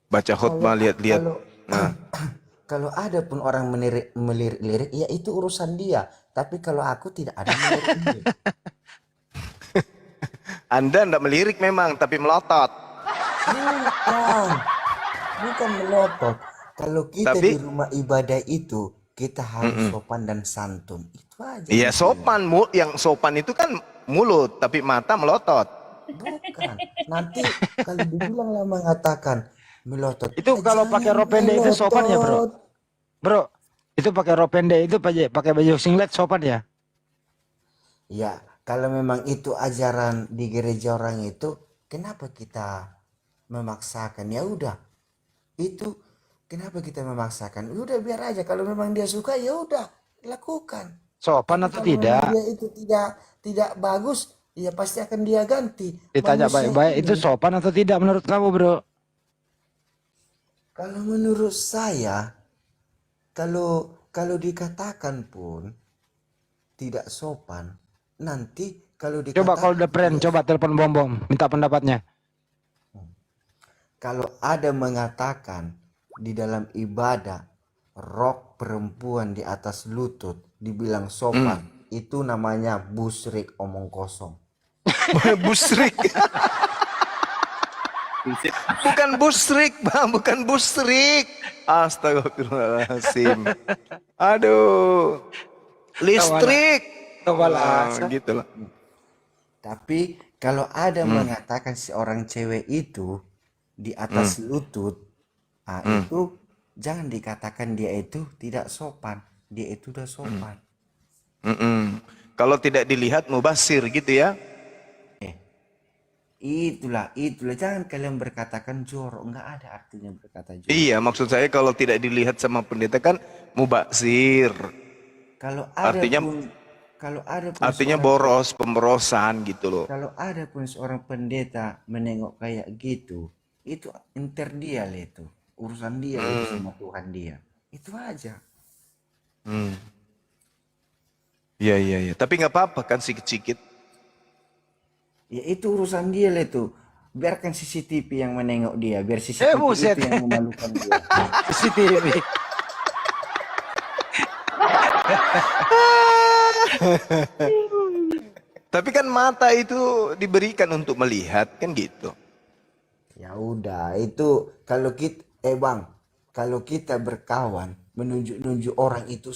Speaker 4: Baca khutbah lihat-lihat. Nah,
Speaker 9: Kalau ada pun orang melirik-lirik, ya itu urusan dia. Tapi kalau aku tidak ada melirik-lirik.
Speaker 4: Anda nggak melirik memang, tapi melotot.
Speaker 9: Bukan melotot. Kalau kita
Speaker 4: Tapi-
Speaker 9: di rumah ibadah itu, kita harus sopan dan santun. Itu aja.
Speaker 4: Iya sopan, yang sopan itu kan mulut, tapi mata melotot.
Speaker 9: Bukan. Nanti kalau dibilang lah mengatakan melotot.
Speaker 3: Itu kalau pakai rok pendek itu sopan ya, bro? Bro, itu pakai rok pendek itu pakai baju singlet sopan ya?
Speaker 9: Ya, kalau memang itu ajaran di gereja orang itu, kenapa kita memaksakan? Ya udah. Itu kenapa kita memaksakan? Udah biar aja, kalau memang dia suka ya udah lakukan.
Speaker 3: Sopan atau
Speaker 9: Kalau
Speaker 3: tidak?
Speaker 9: memang dia itu tidak bagus, ya pasti akan dia ganti.
Speaker 3: Ditanya
Speaker 9: Manusia
Speaker 3: baik-baik
Speaker 9: ini-
Speaker 3: itu sopan atau tidak menurut kamu, bro?
Speaker 9: Kalau menurut saya, kalau dikatakan pun tidak sopan, nanti kalau
Speaker 3: Coba kalau udah
Speaker 9: dikatakan
Speaker 3: coba telepon Bom Bom, minta pendapatnya.
Speaker 9: kalau ada mengatakan di dalam ibadah rok perempuan di atas lutut dibilang sopan, itu namanya busrik, omong kosong.
Speaker 4: Busrik. Bukan busrik, Bang, bukan busrik. Astagfirullahaladzim. Aduh. Listrik. Gitu lah.
Speaker 9: Tapi kalau ada mengatakan seorang cewek itu di atas lutut, itu jangan dikatakan dia itu tidak sopan. Dia itu udah sopan.
Speaker 4: Kalau tidak dilihat mubasir gitu ya.
Speaker 9: Itulah jangan kalian berkatakan jorok, nggak ada artinya berkata jorok.
Speaker 4: Iya, maksud saya kalau tidak dilihat sama pendeta kan mubasir.
Speaker 9: Kalau ada
Speaker 4: Artinya
Speaker 9: pun
Speaker 4: artinya
Speaker 9: seorang-
Speaker 4: boros, pemborosan gitu loh.
Speaker 9: kalau ada pun seorang pendeta menengok kayak gitu, itu inter dia lah itu, urusan dia itu sama Tuhan dia. Itu aja.
Speaker 4: Iya. Tapi nggak apa-apa kan sikit-sikit.
Speaker 9: Ya itu urusan dia lah itu. Biarkan CCTV yang menengok dia, biar CCTV
Speaker 3: buset.
Speaker 9: itu yang memalukan dia.
Speaker 3: CCTV.
Speaker 4: Tapi kan mata itu diberikan untuk melihat kan gitu.
Speaker 9: Ya udah, itu kalau kita Bang, kalau kita berkawan menunjuk-nunjuk orang itu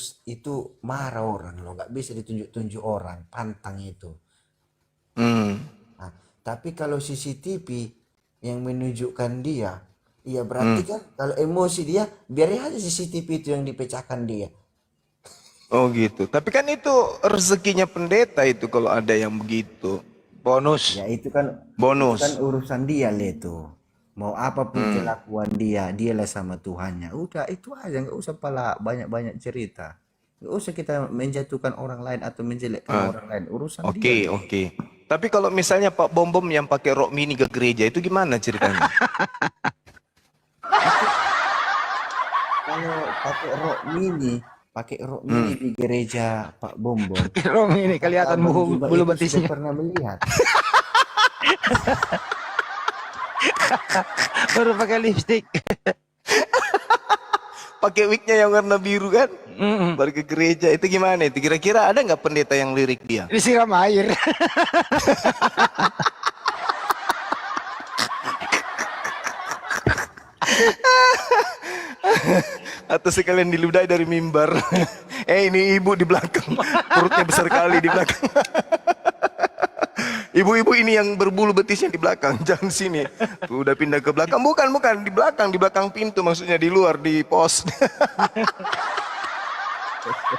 Speaker 9: marah orang loh, nggak bisa ditunjuk-tunjuk orang, pantang itu. Nah, tapi kalau CCTV yang menunjukkan dia, ya berarti kan kalau emosi dia, biarin aja CCTV itu yang dipecahkan dia.
Speaker 4: Oh gitu. Tapi kan itu rezekinya pendeta itu kalau ada yang begitu.
Speaker 3: Bonus.
Speaker 9: Ya itu kan
Speaker 4: Bonus.
Speaker 9: urusan dia lah itu. Mau apapun kelakuan dia, dialah sama Tuhannya. Udah itu aja, nggak usah pala banyak-banyak cerita. Nggak usah kita menjatuhkan orang lain atau menjelekkan orang lain. Urusan dia.
Speaker 4: Oke. Tapi kalau misalnya Pak Bom Bom yang pakai rok mini ke gereja itu gimana ceritanya?
Speaker 9: Kalau pakai rok mini di gereja Pak Bom Bom.
Speaker 3: Rom ini kelihatan
Speaker 9: Abang juga
Speaker 3: bulu
Speaker 9: itu
Speaker 3: betisnya.
Speaker 9: sudah pernah melihat.
Speaker 3: Baru pakai lipstick.
Speaker 4: Pakai wignya yang warna biru kan? Baru ke gereja itu gimana itu? Kira-kira ada nggak pendeta yang lirik dia?
Speaker 3: Disiram air.
Speaker 4: Atau sekalian diludahi dari mimbar. Ini ibu di belakang. Perutnya besar kali di belakang. Ibu-ibu ini yang berbulu betisnya di belakang. Jangan sini. Tuh, udah pindah ke belakang. Bukan. Di belakang. Di belakang pintu. Maksudnya di luar. Di pos.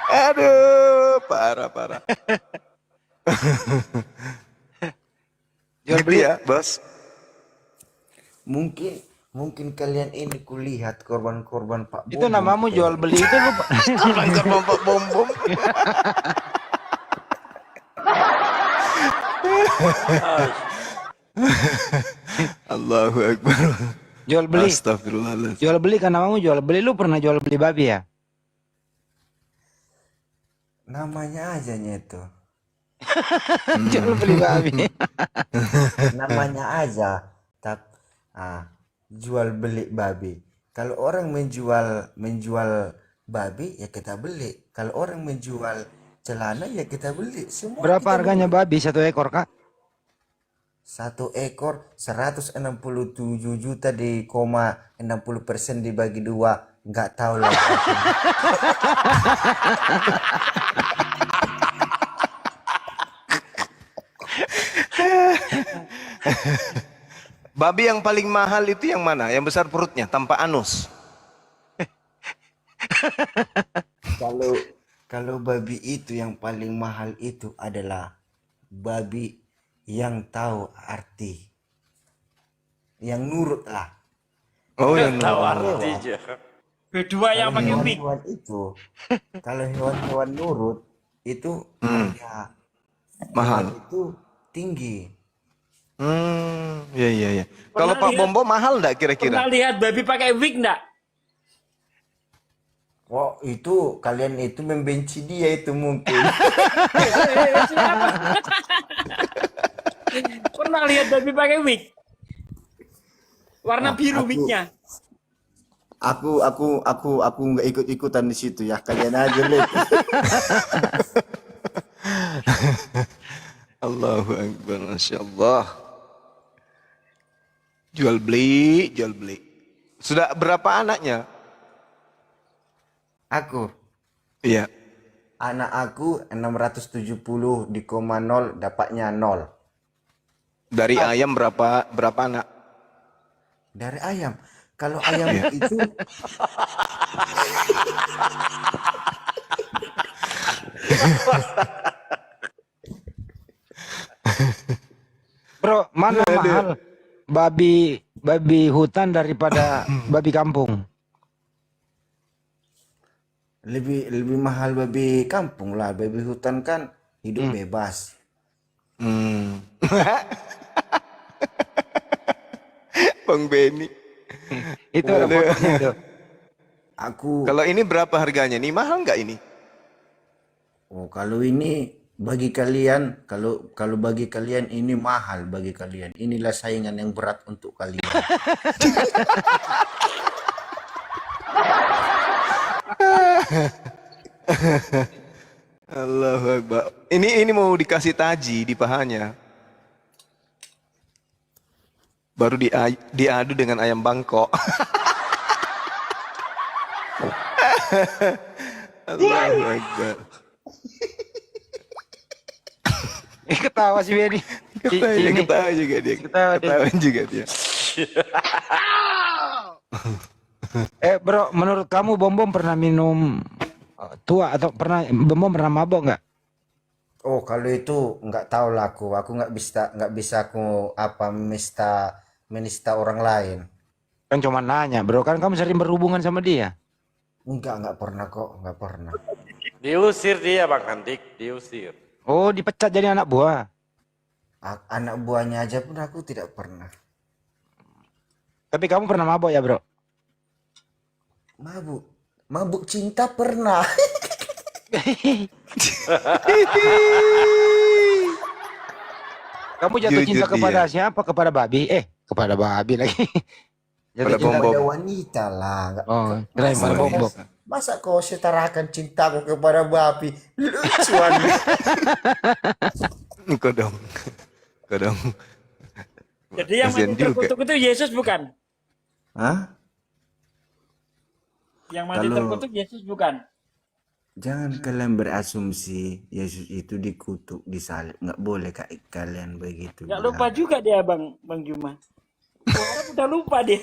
Speaker 4: Aduh. Parah.
Speaker 3: Jual
Speaker 4: Gitu
Speaker 3: beli
Speaker 4: ya, bos.
Speaker 9: Mungkin kalian ini kulihat korban-korban Pak Bom
Speaker 3: itu namamu jual beli itu lu.
Speaker 4: Korban Pak Bom Bom. Allahu Akbar.
Speaker 3: Jual beli.
Speaker 4: Astagfirullahaladzim.
Speaker 3: Jual beli kan namamu jual beli. Lu pernah jual beli babi ya?
Speaker 9: namanya aja itu.
Speaker 3: Jual beli babi.
Speaker 9: Namanya aja. Jual beli babi. Kalau orang menjual babi ya kita beli. Kalau orang menjual celana ya kita beli. Semua
Speaker 3: Berapa
Speaker 9: kita
Speaker 3: harganya
Speaker 9: beli.
Speaker 3: babi satu ekor, Kak?
Speaker 9: Satu ekor 167 juta di koma 60% dibagi dua, nggak tahu lah.
Speaker 4: Babi yang paling mahal itu yang mana? Yang besar perutnya tanpa anus.
Speaker 9: Kalau babi itu yang paling mahal itu adalah babi yang tahu arti, yang nurut lah.
Speaker 4: Oh, yang
Speaker 6: Tahu
Speaker 4: nurut.
Speaker 6: artinya.
Speaker 8: Kedua yang pakai wig.
Speaker 9: Hewan itu, kalau hewan-hewan nurut itu harga
Speaker 4: Mahal.
Speaker 9: itu tinggi.
Speaker 4: Iya. Kalau Pak
Speaker 8: lihat-
Speaker 4: Bombo mahal enggak kira-kira?
Speaker 8: Pernah lihat babi pakai wig enggak?
Speaker 9: Oh, itu kalian itu membenci dia itu mungkin.
Speaker 8: Siapa? Pernah lihat babi pakai wig? Warna
Speaker 9: Ah,
Speaker 8: biru
Speaker 9: aku
Speaker 8: wignya.
Speaker 9: aku nggak ikut-ikutan di situ ya. Kalian aja lihat.
Speaker 4: Allahu Akbar, Masya Allah. Jual beli, jual beli. Sudah berapa anaknya?
Speaker 9: Aku,
Speaker 4: Iya.
Speaker 9: anak aku 670 di koma 0 dapatnya 0.
Speaker 4: Dari ayam berapa anak?
Speaker 9: Dari ayam. Kalau ayam
Speaker 4: Iya.
Speaker 9: itu
Speaker 3: Bro, mana mahal babi hutan daripada babi kampung?
Speaker 9: lebih mahal babi kampung lah. Babi hutan kan hidup bebas.
Speaker 4: Hmm. Bang Beni.
Speaker 3: Itu ada fotonya tuh.
Speaker 9: Aku,
Speaker 4: Kalau ini berapa harganya? Nih mahal nggak ini?
Speaker 9: oh kalau ini bagi kalian, kalau bagi kalian ini mahal bagi kalian. Inilah saingan yang berat untuk kalian.
Speaker 4: Allahu Akbar. Ini mau dikasih taji di pahanya. Baru diadu dengan ayam Bangkok. Allahu Akbar.
Speaker 3: Ketawa si Benny.
Speaker 4: Ketawa juga dia.
Speaker 3: Ketawa dia.
Speaker 4: Ketawa juga dia.
Speaker 3: Bro, menurut kamu Bom pernah minum tua atau Bom pernah mabok nggak?
Speaker 9: Oh, kalau itu nggak tahu lah aku. Aku nggak bisa aku apa menista orang lain.
Speaker 3: Kan cuma nanya, bro. Kan kamu sering berhubungan sama dia.
Speaker 9: Nggak pernah kok, nggak pernah.
Speaker 6: Diusir dia Bang Handik, diusir.
Speaker 3: Oh, dipecat jadi anak buah.
Speaker 9: Anak buahnya aja pun aku tidak pernah.
Speaker 3: Tapi kamu pernah mabok ya, bro?
Speaker 9: Mabuk cinta pernah.
Speaker 3: Kamu jatuh
Speaker 4: Jujur
Speaker 3: cinta kepada
Speaker 4: dia.
Speaker 3: siapa? Kepada babi? Kepada babi lagi. Jatuh
Speaker 4: Pada
Speaker 3: cinta.
Speaker 4: Bom.
Speaker 9: Pada wanita lah.
Speaker 3: Oh, kirain pada
Speaker 4: Luar
Speaker 3: Bom.
Speaker 4: biasa.
Speaker 9: Masa kau setarakan cintaku kepada babi? Lucuan.
Speaker 4: Kau dong.
Speaker 8: Jadi yang
Speaker 4: Kasian
Speaker 8: mati terkutuk itu Yesus bukan?
Speaker 9: Hah?
Speaker 8: Yang mati
Speaker 9: Kalau-
Speaker 8: terkutuk Yesus bukan?
Speaker 9: Jangan kalian berasumsi Yesus itu dikutuk, disalib. Nggak boleh kalian begitu.
Speaker 8: Nggak
Speaker 9: bilang.
Speaker 8: lupa juga dia Bang Juma. Orang udah lupa dia.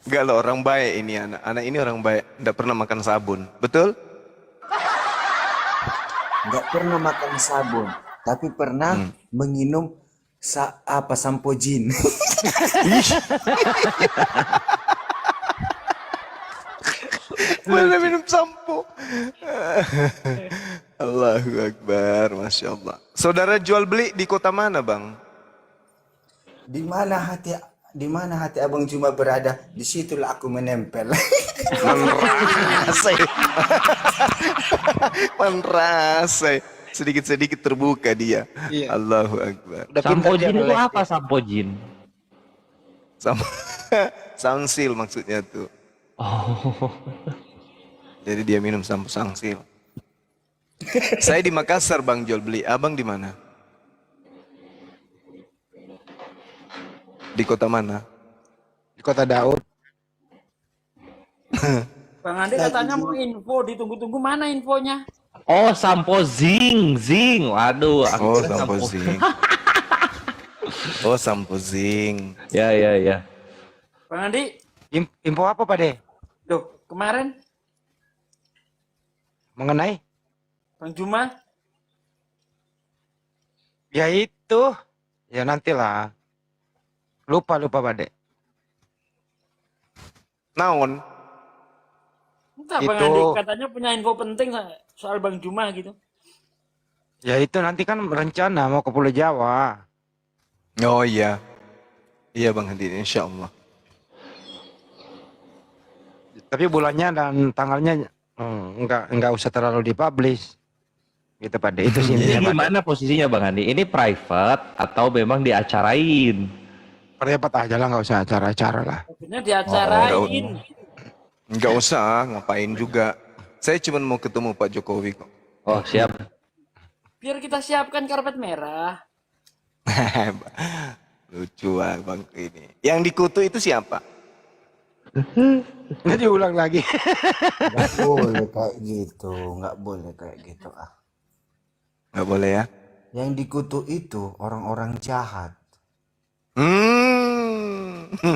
Speaker 4: Enggak loh, orang baik ini anak. Anak ini orang baik. Nggak pernah makan sabun. Betul?
Speaker 9: Nggak pernah makan sabun, tapi pernah menginum sampo jin.
Speaker 4: Mana minum sampo? Allahu Akbar, Masya Allah. Saudara jual beli di kota mana, Bang?
Speaker 9: Di mana hati Abang Juma berada, disitulah aku menempel.
Speaker 4: Menrasai. Menrasai. Sedikit-sedikit terbuka dia.
Speaker 3: Iya.
Speaker 4: Allahu Akbar.
Speaker 3: Udah pintar dia
Speaker 5: Sampojin itu
Speaker 3: melek.
Speaker 5: apa sampojin?
Speaker 4: Sama sangsil maksudnya tuh.
Speaker 5: Oh.
Speaker 4: Jadi dia minum sampo sangsil. Saya di Makassar, Bang, jual beli. Abang di mana? Di kota mana?
Speaker 3: Di kota Daud.
Speaker 8: Bang Andi katanya mau info, ditunggu-tunggu mana infonya?
Speaker 5: Oh, sampo zing. Waduh, aku
Speaker 4: Oh,
Speaker 5: kira
Speaker 4: sampo zing. Oh, sampo zing.
Speaker 5: Ya.
Speaker 8: Bang Andi,
Speaker 3: Info apa, Pak De?
Speaker 8: tuh kemarin
Speaker 3: Mengenai?
Speaker 8: Bang Juma
Speaker 3: Ya itu. Ya nantilah. Lupa Pak De.
Speaker 4: Naon?
Speaker 8: entah Bang
Speaker 3: Itu-
Speaker 8: Andi katanya punya info penting soal Bang Juma gitu.
Speaker 3: Ya itu nanti kan rencana mau ke Pulau Jawa.
Speaker 4: Oh iya. Iya, Bang Hadi, insya Allah.
Speaker 3: Tapi bulannya dan tanggalnya enggak usah terlalu dipublish. Gitu Pak De. Itu sih
Speaker 5: Ini
Speaker 3: intinya, Pak De.
Speaker 5: gimana posisinya Bang Andi? Ini private atau memang diacarain?
Speaker 3: Percepat aja lah, nggak usah acara-acara lah.
Speaker 8: Akhirnya diacarain.
Speaker 4: Nggak usah, ngapain juga. Saya cuma mau ketemu Pak Jokowi kok.
Speaker 5: Oh siap.
Speaker 8: Biar kita siapkan karpet merah.
Speaker 4: Lucu Bang ini. Yang dikutu itu siapa?
Speaker 3: Nggak diulang lagi.
Speaker 9: Nggak boleh kayak gitu, nggak boleh kayak gitu ah.
Speaker 4: Nggak boleh ya?
Speaker 9: Yang dikutuk itu orang-orang jahat.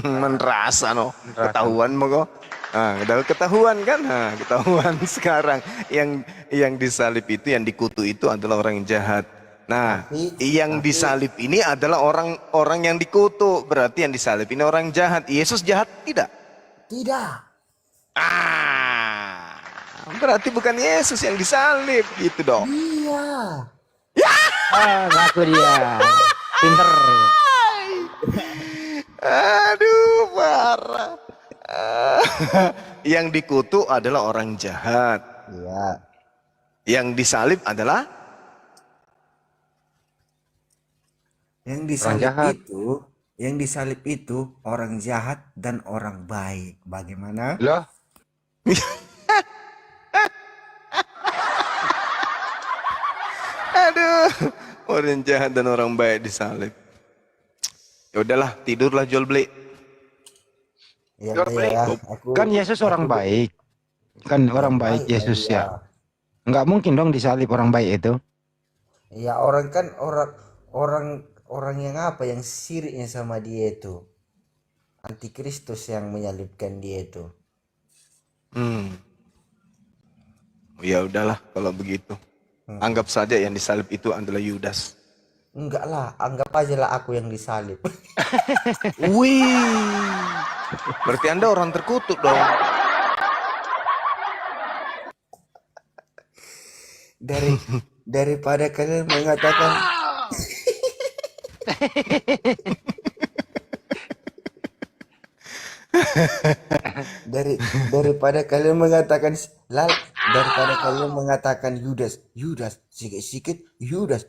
Speaker 4: Merasa no. Ketahuan mo kok. Nah, udah ketahuan kan? Nah, ketahuan sekarang. Yang disalib itu, yang dikutu itu adalah orang yang jahat. Nah, yang disalib ini adalah orang-orang yang dikutuk. Berarti yang disalib ini orang jahat. Yesus jahat tidak?
Speaker 9: Tidak.
Speaker 4: Berarti bukan Yesus yang disalib gitu dong.
Speaker 9: Iya.
Speaker 3: Ngaku dia. Pinter.
Speaker 4: Aduh, parah. Yang dikutuk adalah orang jahat.
Speaker 9: Iya.
Speaker 4: Yang disalib adalah
Speaker 3: jahat.
Speaker 9: Yang disalib itu orang jahat dan orang baik. Bagaimana?
Speaker 3: Loh?
Speaker 4: aduh, orang jahat dan orang baik disalib. Ya udahlah, tidurlah jual beli.
Speaker 9: Ya,
Speaker 3: Kan Yesus orang baik. Kan orang baik Yesus ya. Nggak mungkin dong disalib orang baik itu.
Speaker 9: Ya orang kan orang yang apa yang siriknya sama dia itu. Antikristus yang menyalibkan dia itu.
Speaker 4: Ya udahlah kalau begitu. Anggap saja yang disalib itu adalah Yudas.
Speaker 9: Enggak lah, anggap aja lah aku yang disalib.
Speaker 4: Wih. Berarti Anda orang terkutuk dong.
Speaker 9: Daripada kalian mengatakan daripada kalian mengatakan Yudas sikit Yudas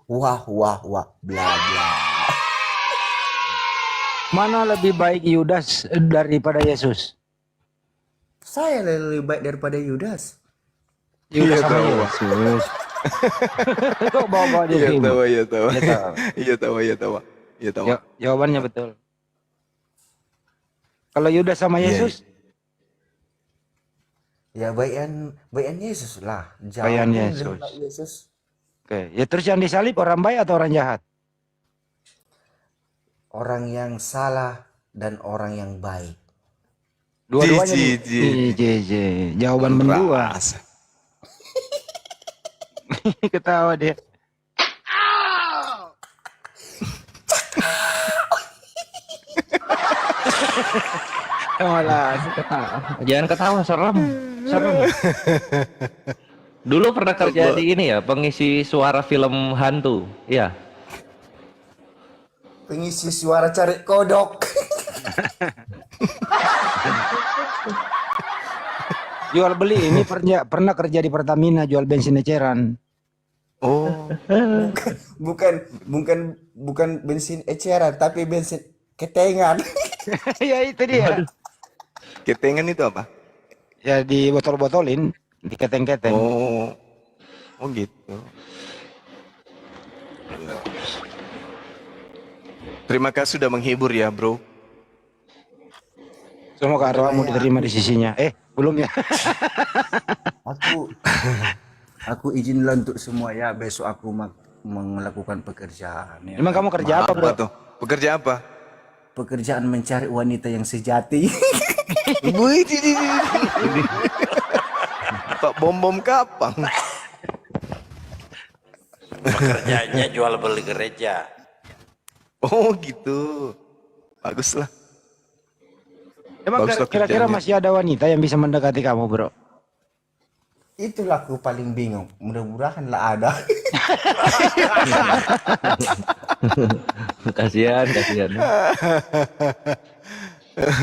Speaker 9: wah bla bla.
Speaker 3: Mana lebih baik Yudas daripada Yesus?
Speaker 9: Saya lebih baik daripada Yudas.
Speaker 3: Yudas sama Yesus. Kok bawa-bawa dia sini?
Speaker 4: Iya tahu.
Speaker 3: Jawabannya betul. Kalau Yudas sama Yesus?
Speaker 9: Ya bayan Yesus lah.
Speaker 3: Bayan Yesus. Oke, ya terus yang disalib orang baik atau orang jahat?
Speaker 9: Orang yang salah dan orang yang baik.
Speaker 3: Dua-duanya jawaban mendua. Ketawa dia.
Speaker 5: Malah jangan ketawa, serem. Dulu pernah kerja di ini ya, pengisi suara film hantu. Iya.
Speaker 9: Pengisi suara cari kodok.
Speaker 3: Jual beli ini pernah kerja di Pertamina jual bensin eceran.
Speaker 4: Oh.
Speaker 9: bukan bensin eceran tapi bensin ketengan.
Speaker 3: Ya itu dia.
Speaker 4: Ketengan itu apa?
Speaker 3: Ya di botol-botolin, di keteng-keteng.
Speaker 4: Oh gitu. Terima kasih sudah menghibur ya, bro.
Speaker 3: Semoga doamu diterima di sisinya. Belum ya.
Speaker 9: Aku izinlah untuk semua ya, besok aku melakukan pekerjaan ya.
Speaker 3: Emang kamu kerja apa, bro?
Speaker 4: Tuh? Pekerja apa?
Speaker 9: Pekerjaan mencari wanita yang sejati.
Speaker 4: Pak Bom Kapang.
Speaker 6: Pekerjaannya jual beli gereja.
Speaker 4: Oh gitu. Bagus lah.
Speaker 3: Emang
Speaker 4: Bagus lah
Speaker 3: kira-kira
Speaker 4: kerjaannya.
Speaker 3: masih ada wanita yang bisa mendekati kamu, bro?
Speaker 9: Itulah aku paling bingung. Mudah-mudahan lah ada.
Speaker 5: Kasihan.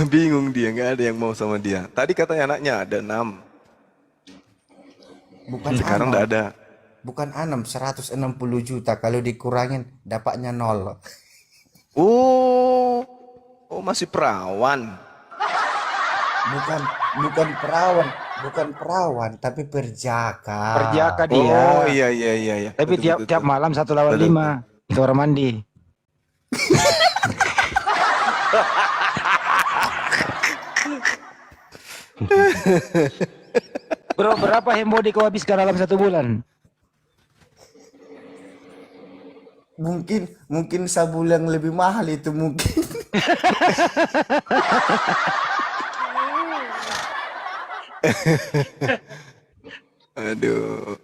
Speaker 4: Bingung dia, nggak ada yang mau sama dia. Tadi katanya anaknya ada 6,
Speaker 9: Bukan
Speaker 4: sekarang
Speaker 9: anom.
Speaker 4: nggak ada.
Speaker 9: Bukan anom, 160 juta. Kalau dikurangin dapatnya nol.
Speaker 4: Oh, oh masih perawan.
Speaker 9: Bukan bukan perawan, bukan perawan, tapi perjaka.
Speaker 3: Perjaka
Speaker 4: Oh
Speaker 3: dia.
Speaker 4: iya iya iya iya.
Speaker 3: Tapi
Speaker 4: Betul,
Speaker 3: tiap
Speaker 4: betul,
Speaker 3: tiap
Speaker 4: betul.
Speaker 3: malam 1 lawan 5 di kamar mandi. Bro, berapa hembodi kau habiskan dalam 1 bulan?
Speaker 9: Mungkin sabun yang lebih mahal itu mungkin.
Speaker 4: Aduh,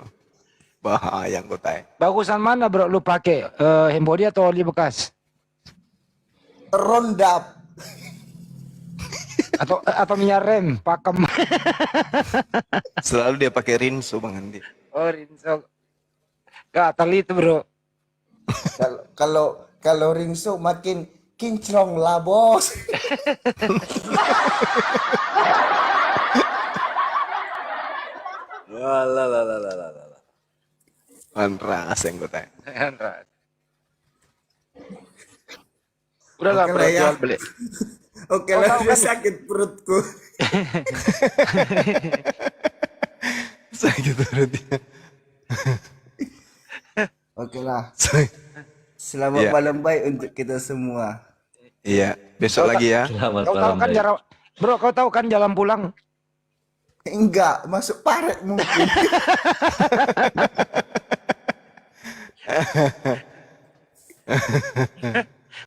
Speaker 4: bahaya anggota.
Speaker 3: Bagusan mana bro lu pakai hembodi atau oli bekas?
Speaker 9: Rondap.
Speaker 3: Atau minyak rem, pakem.
Speaker 4: Selalu dia pakai Rinso Bang Andi.
Speaker 3: Oh, Rinso. Gatal itu bro.
Speaker 9: Kalau ringso makin kinclong lah bos.
Speaker 4: Anras anggota.
Speaker 3: Udah lah
Speaker 9: Oke
Speaker 3: bro,
Speaker 9: lah ya.
Speaker 3: jual beli.
Speaker 9: Oke lah, dia sakit perutku.
Speaker 4: Sakit perut dia.
Speaker 9: Oke lah.
Speaker 4: Sakit.
Speaker 9: Selamat
Speaker 4: Iya.
Speaker 9: malam baik untuk kita semua.
Speaker 4: Iya, besok lagi ya.
Speaker 5: Selamat
Speaker 3: Kau tahu
Speaker 5: malam.
Speaker 3: kan
Speaker 5: Baik.
Speaker 3: jalan, bro, kau tahu kan jalan pulang?
Speaker 9: Enggak, masuk paret mungkin.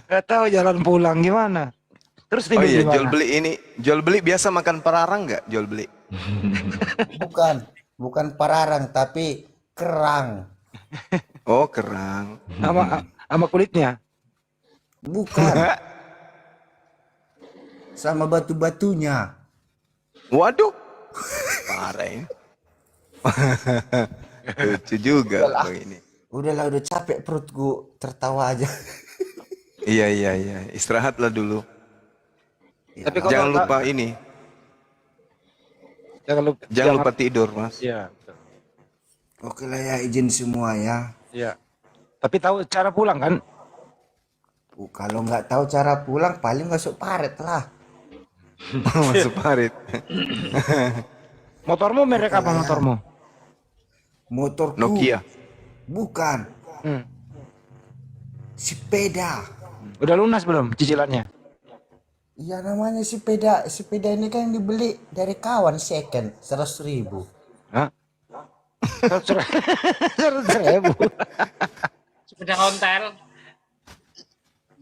Speaker 3: Gak tahu jalan pulang gimana. Terus
Speaker 4: Oh
Speaker 3: tidur
Speaker 4: iya,
Speaker 3: di mana?
Speaker 4: jual beli biasa makan pararang nggak? Jual beli.
Speaker 9: Bukan pararang tapi kerang.
Speaker 4: Oh, kerang.
Speaker 3: Sama kulitnya.
Speaker 9: Bukan. Sama batu-batunya.
Speaker 4: Waduh. Parah ini. Lucu juga Bang ini.
Speaker 9: Udahlah, udah capek perutku, tertawa aja.
Speaker 4: Iya iya iya, istirahatlah dulu.
Speaker 3: Tapi kau
Speaker 4: Jangan
Speaker 3: tahu-
Speaker 4: lupa ini,
Speaker 3: jangan
Speaker 4: lupa tidur, Mas.
Speaker 3: Iya.
Speaker 9: Oke lah ya, izin semua ya.
Speaker 3: Iya. Tapi tahu cara pulang kan?
Speaker 9: Kalau nggak tahu cara pulang, paling masuk paret lah.
Speaker 4: Masuk parit.
Speaker 3: Motormu merek apa motormu?
Speaker 9: Motorku.
Speaker 4: Nokia.
Speaker 9: Bukan.
Speaker 3: Hmm.
Speaker 9: Sepeda.
Speaker 3: Udah lunas belum cicilannya?
Speaker 9: Iya, namanya sepeda. Sepeda ini kan dibeli dari kawan second 100.000.
Speaker 3: Hah? 100.000.
Speaker 8: Sepeda ontel.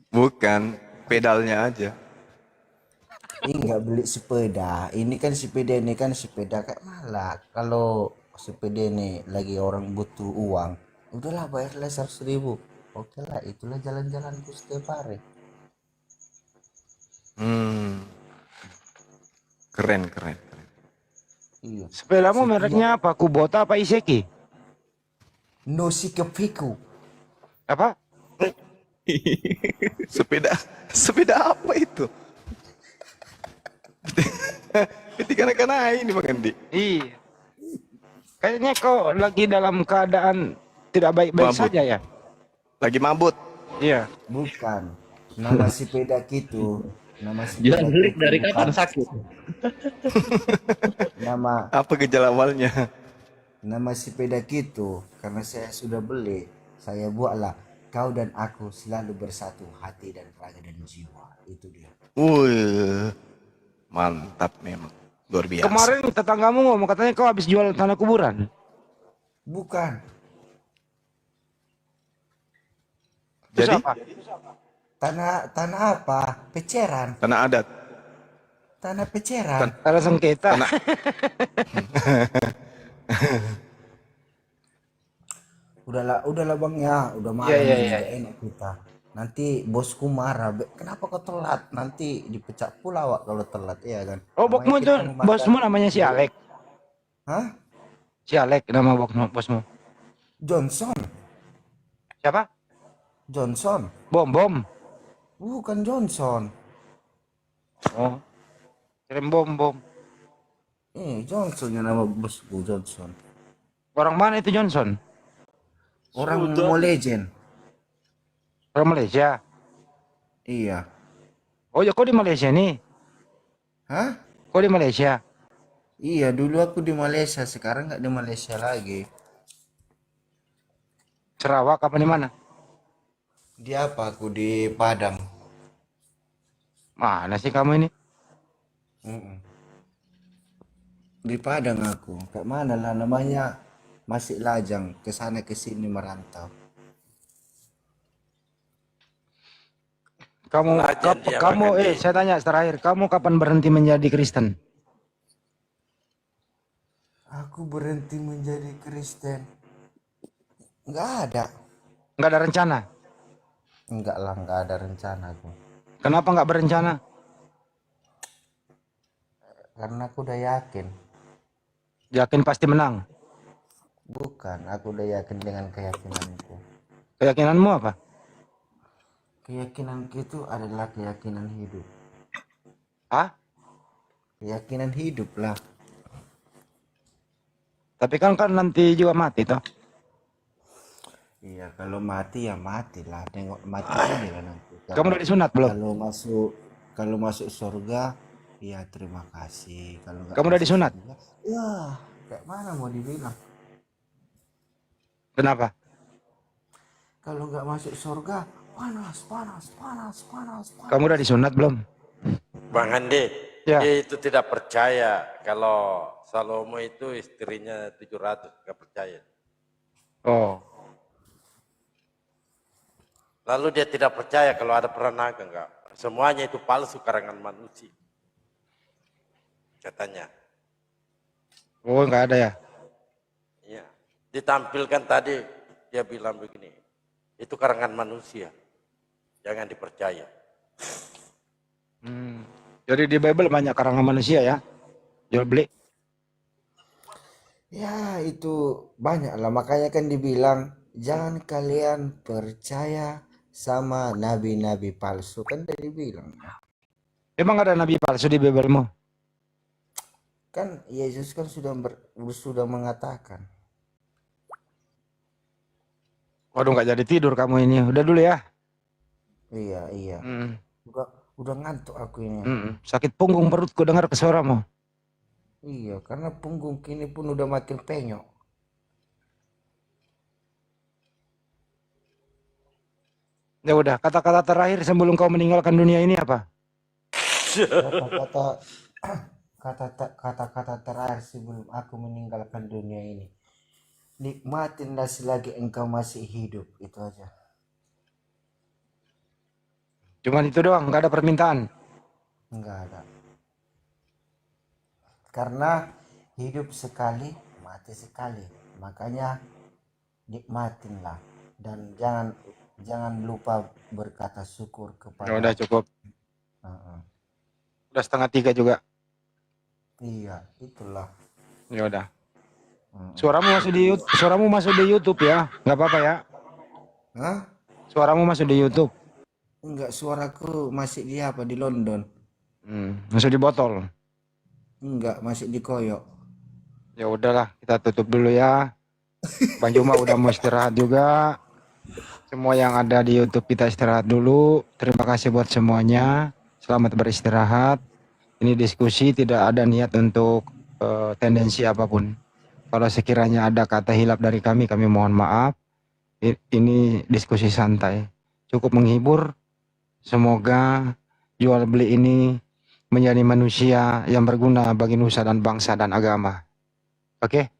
Speaker 4: Bukan, pedalnya aja.
Speaker 9: Ini nggak beli sepeda. Ini kan sepeda kayak malah. Kalau sepeda ini lagi orang butuh uang, udahlah bayarlah 100.000. Oke lah, itulah jalan-jalanku setiap hari.
Speaker 4: Keren.
Speaker 9: Iya.
Speaker 3: Sepedamu mereknya apa? Kubota apa Iseki?
Speaker 9: Nosikepiku.
Speaker 3: Apa?
Speaker 4: Sepeda apa itu? Ketika anak-anak ini Bang Andi.
Speaker 3: Iya. Kayaknya kau lagi dalam keadaan tidak baik-baik
Speaker 4: Mabut.
Speaker 3: saja ya?
Speaker 4: Lagi mabut.
Speaker 3: Iya.
Speaker 9: Bukan. Nama sepeda gitu.
Speaker 5: Jual beli dari kapan sakit?
Speaker 4: Apa gejala awalnya?
Speaker 9: Nama sepeda gitu karena saya sudah beli. Saya buatlah kau dan aku selalu bersatu hati dan raga dan jiwa. Itu dia.
Speaker 4: Mantap memang. Luar biasa.
Speaker 3: Kemarin tetanggamu ngomong katanya kau habis jual tanah kuburan.
Speaker 9: Bukan.
Speaker 3: Terus
Speaker 4: Jadi
Speaker 3: apa?
Speaker 9: Tanah apa? Peceran.
Speaker 4: tanah adat.
Speaker 9: Tanah peceran.
Speaker 3: Tanah sengketa.
Speaker 9: Udahlah bang ya, udah malam
Speaker 3: Iya,
Speaker 9: ini,
Speaker 3: iya.
Speaker 9: nggak enak kita. Nanti bosku marah, kenapa kau telat? Nanti dipecat pula Wak kalau telat ya kan.
Speaker 3: Oh,
Speaker 9: Namanya
Speaker 3: bosmu
Speaker 9: kita
Speaker 3: itu,
Speaker 9: mau makan.
Speaker 3: bosmu namanya si Alek.
Speaker 9: Hah?
Speaker 3: Si Alek nama bosmu.
Speaker 9: Johnson.
Speaker 3: Siapa?
Speaker 9: Johnson.
Speaker 3: Bom.
Speaker 9: Bukan Johnson.
Speaker 3: Oh, kirim bom.
Speaker 9: Johnson yang nama bosku Johnson.
Speaker 3: Orang mana itu Johnson?
Speaker 9: Orang Mobile Legend.
Speaker 3: Orang Malaysia.
Speaker 9: Iya.
Speaker 3: Oh ya, kau di Malaysia nih?
Speaker 9: Hah?
Speaker 3: Kau di Malaysia?
Speaker 9: Iya, dulu aku di Malaysia, sekarang nggak di Malaysia lagi.
Speaker 3: Sarawak apa di mana?
Speaker 9: Di apa? Aku di Padang.
Speaker 3: Mana sih kamu ini?
Speaker 9: Mm-mm. Di Padang aku. Kayak mana lah namanya? Masih lajang ke sana ke sini merantau.
Speaker 6: Pelajar dia
Speaker 3: Kamu,
Speaker 6: makan di-
Speaker 3: saya tanya terakhir, kamu kapan berhenti menjadi Kristen?
Speaker 9: Aku berhenti menjadi Kristen. Nggak ada.
Speaker 3: Nggak ada rencana?
Speaker 9: Enggak lah, nggak ada rencana aku.
Speaker 3: Kenapa nggak berencana?
Speaker 9: Karena aku udah yakin.
Speaker 3: Yakin pasti menang.
Speaker 9: Bukan, aku udah yakin dengan keyakinanku.
Speaker 3: Keyakinanmu apa?
Speaker 9: Keyakinanku itu adalah keyakinan hidup.
Speaker 3: Hah?
Speaker 9: Keyakinan hidup lah.
Speaker 3: Tapi kan nanti juga mati toh.
Speaker 9: Iya, kalau mati ya mati lah. Tengok mati aja lah nanti.
Speaker 3: Kamu udah disunat belum?
Speaker 9: Kalau masuk surga, ya terima kasih. Kalau nggak
Speaker 3: Kamu udah
Speaker 9: masuk
Speaker 3: disunat?
Speaker 9: surga, ya kayak mana mau dibilang?
Speaker 3: Kenapa?
Speaker 9: Kalau nggak masuk surga, panas.
Speaker 3: Kamu udah disunat belum?
Speaker 6: Bang Andi,
Speaker 3: Ya.
Speaker 6: dia itu tidak percaya kalau Salomo itu istrinya 700, nggak percaya.
Speaker 3: Oh,
Speaker 6: Lalu dia tidak percaya kalau ada peranaga, enggak. Semuanya itu palsu karangan manusia. Katanya.
Speaker 3: oh nggak ada ya?
Speaker 6: Iya. Ditampilkan tadi, dia bilang begini, itu karangan manusia. Jangan dipercaya.
Speaker 3: Jadi di Bible banyak karangan manusia ya? Jual beli?
Speaker 9: Ya itu banyak lah. Makanya kan dibilang jangan kalian percaya sama nabi-nabi palsu, kan udah dibilang.
Speaker 3: Emang ada nabi palsu di Biblemu?
Speaker 9: Kan Yesus kan sudah mengatakan.
Speaker 3: Waduh, nggak jadi tidur kamu ini. Udah dulu ya.
Speaker 9: Iya. Udah ngantuk aku ini.
Speaker 3: Sakit punggung perutku dengar suaramu.
Speaker 9: Iya, karena punggung kini pun udah makin penyok.
Speaker 3: Ya udah, kata-kata terakhir sebelum kau meninggalkan dunia ini apa?
Speaker 9: Kata-kata terakhir sebelum aku meninggalkan dunia ini. Nikmatinlah selagi engkau masih hidup, itu aja.
Speaker 3: Cuman itu doang, nggak ada permintaan.
Speaker 9: Enggak ada. Karena hidup sekali, mati sekali. Makanya nikmatinlah dan jangan lupa berkata syukur
Speaker 3: Ya
Speaker 9: kepada.
Speaker 3: udah cukup.
Speaker 9: Heeh.
Speaker 3: Udah 2:30 juga.
Speaker 9: Iya, itulah.
Speaker 3: Ya udah. Suaramu masuk di YouTube ya, nggak apa-apa ya.
Speaker 9: Hah?
Speaker 3: Suaramu masuk di YouTube.
Speaker 9: Enggak, suaraku masih di apa? Di London.
Speaker 3: Masuk di botol.
Speaker 9: Enggak, masih di koyok.
Speaker 3: Ya udahlah, kita tutup dulu ya. Bang Juma udah mau istirahat juga. Semua yang ada di YouTube kita istirahat dulu. Terima kasih buat semuanya. Selamat beristirahat. Ini diskusi, tidak ada niat untuk tendensi apapun. Kalau sekiranya ada kata hilap dari kami mohon maaf. Ini diskusi santai. Cukup menghibur. Semoga jual beli ini menjadi manusia yang berguna bagi nusa dan bangsa dan agama. Oke?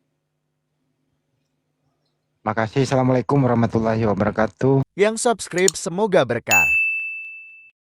Speaker 3: Makasih. Assalamualaikum warahmatullahi wabarakatuh.
Speaker 1: Yang subscribe semoga berkah.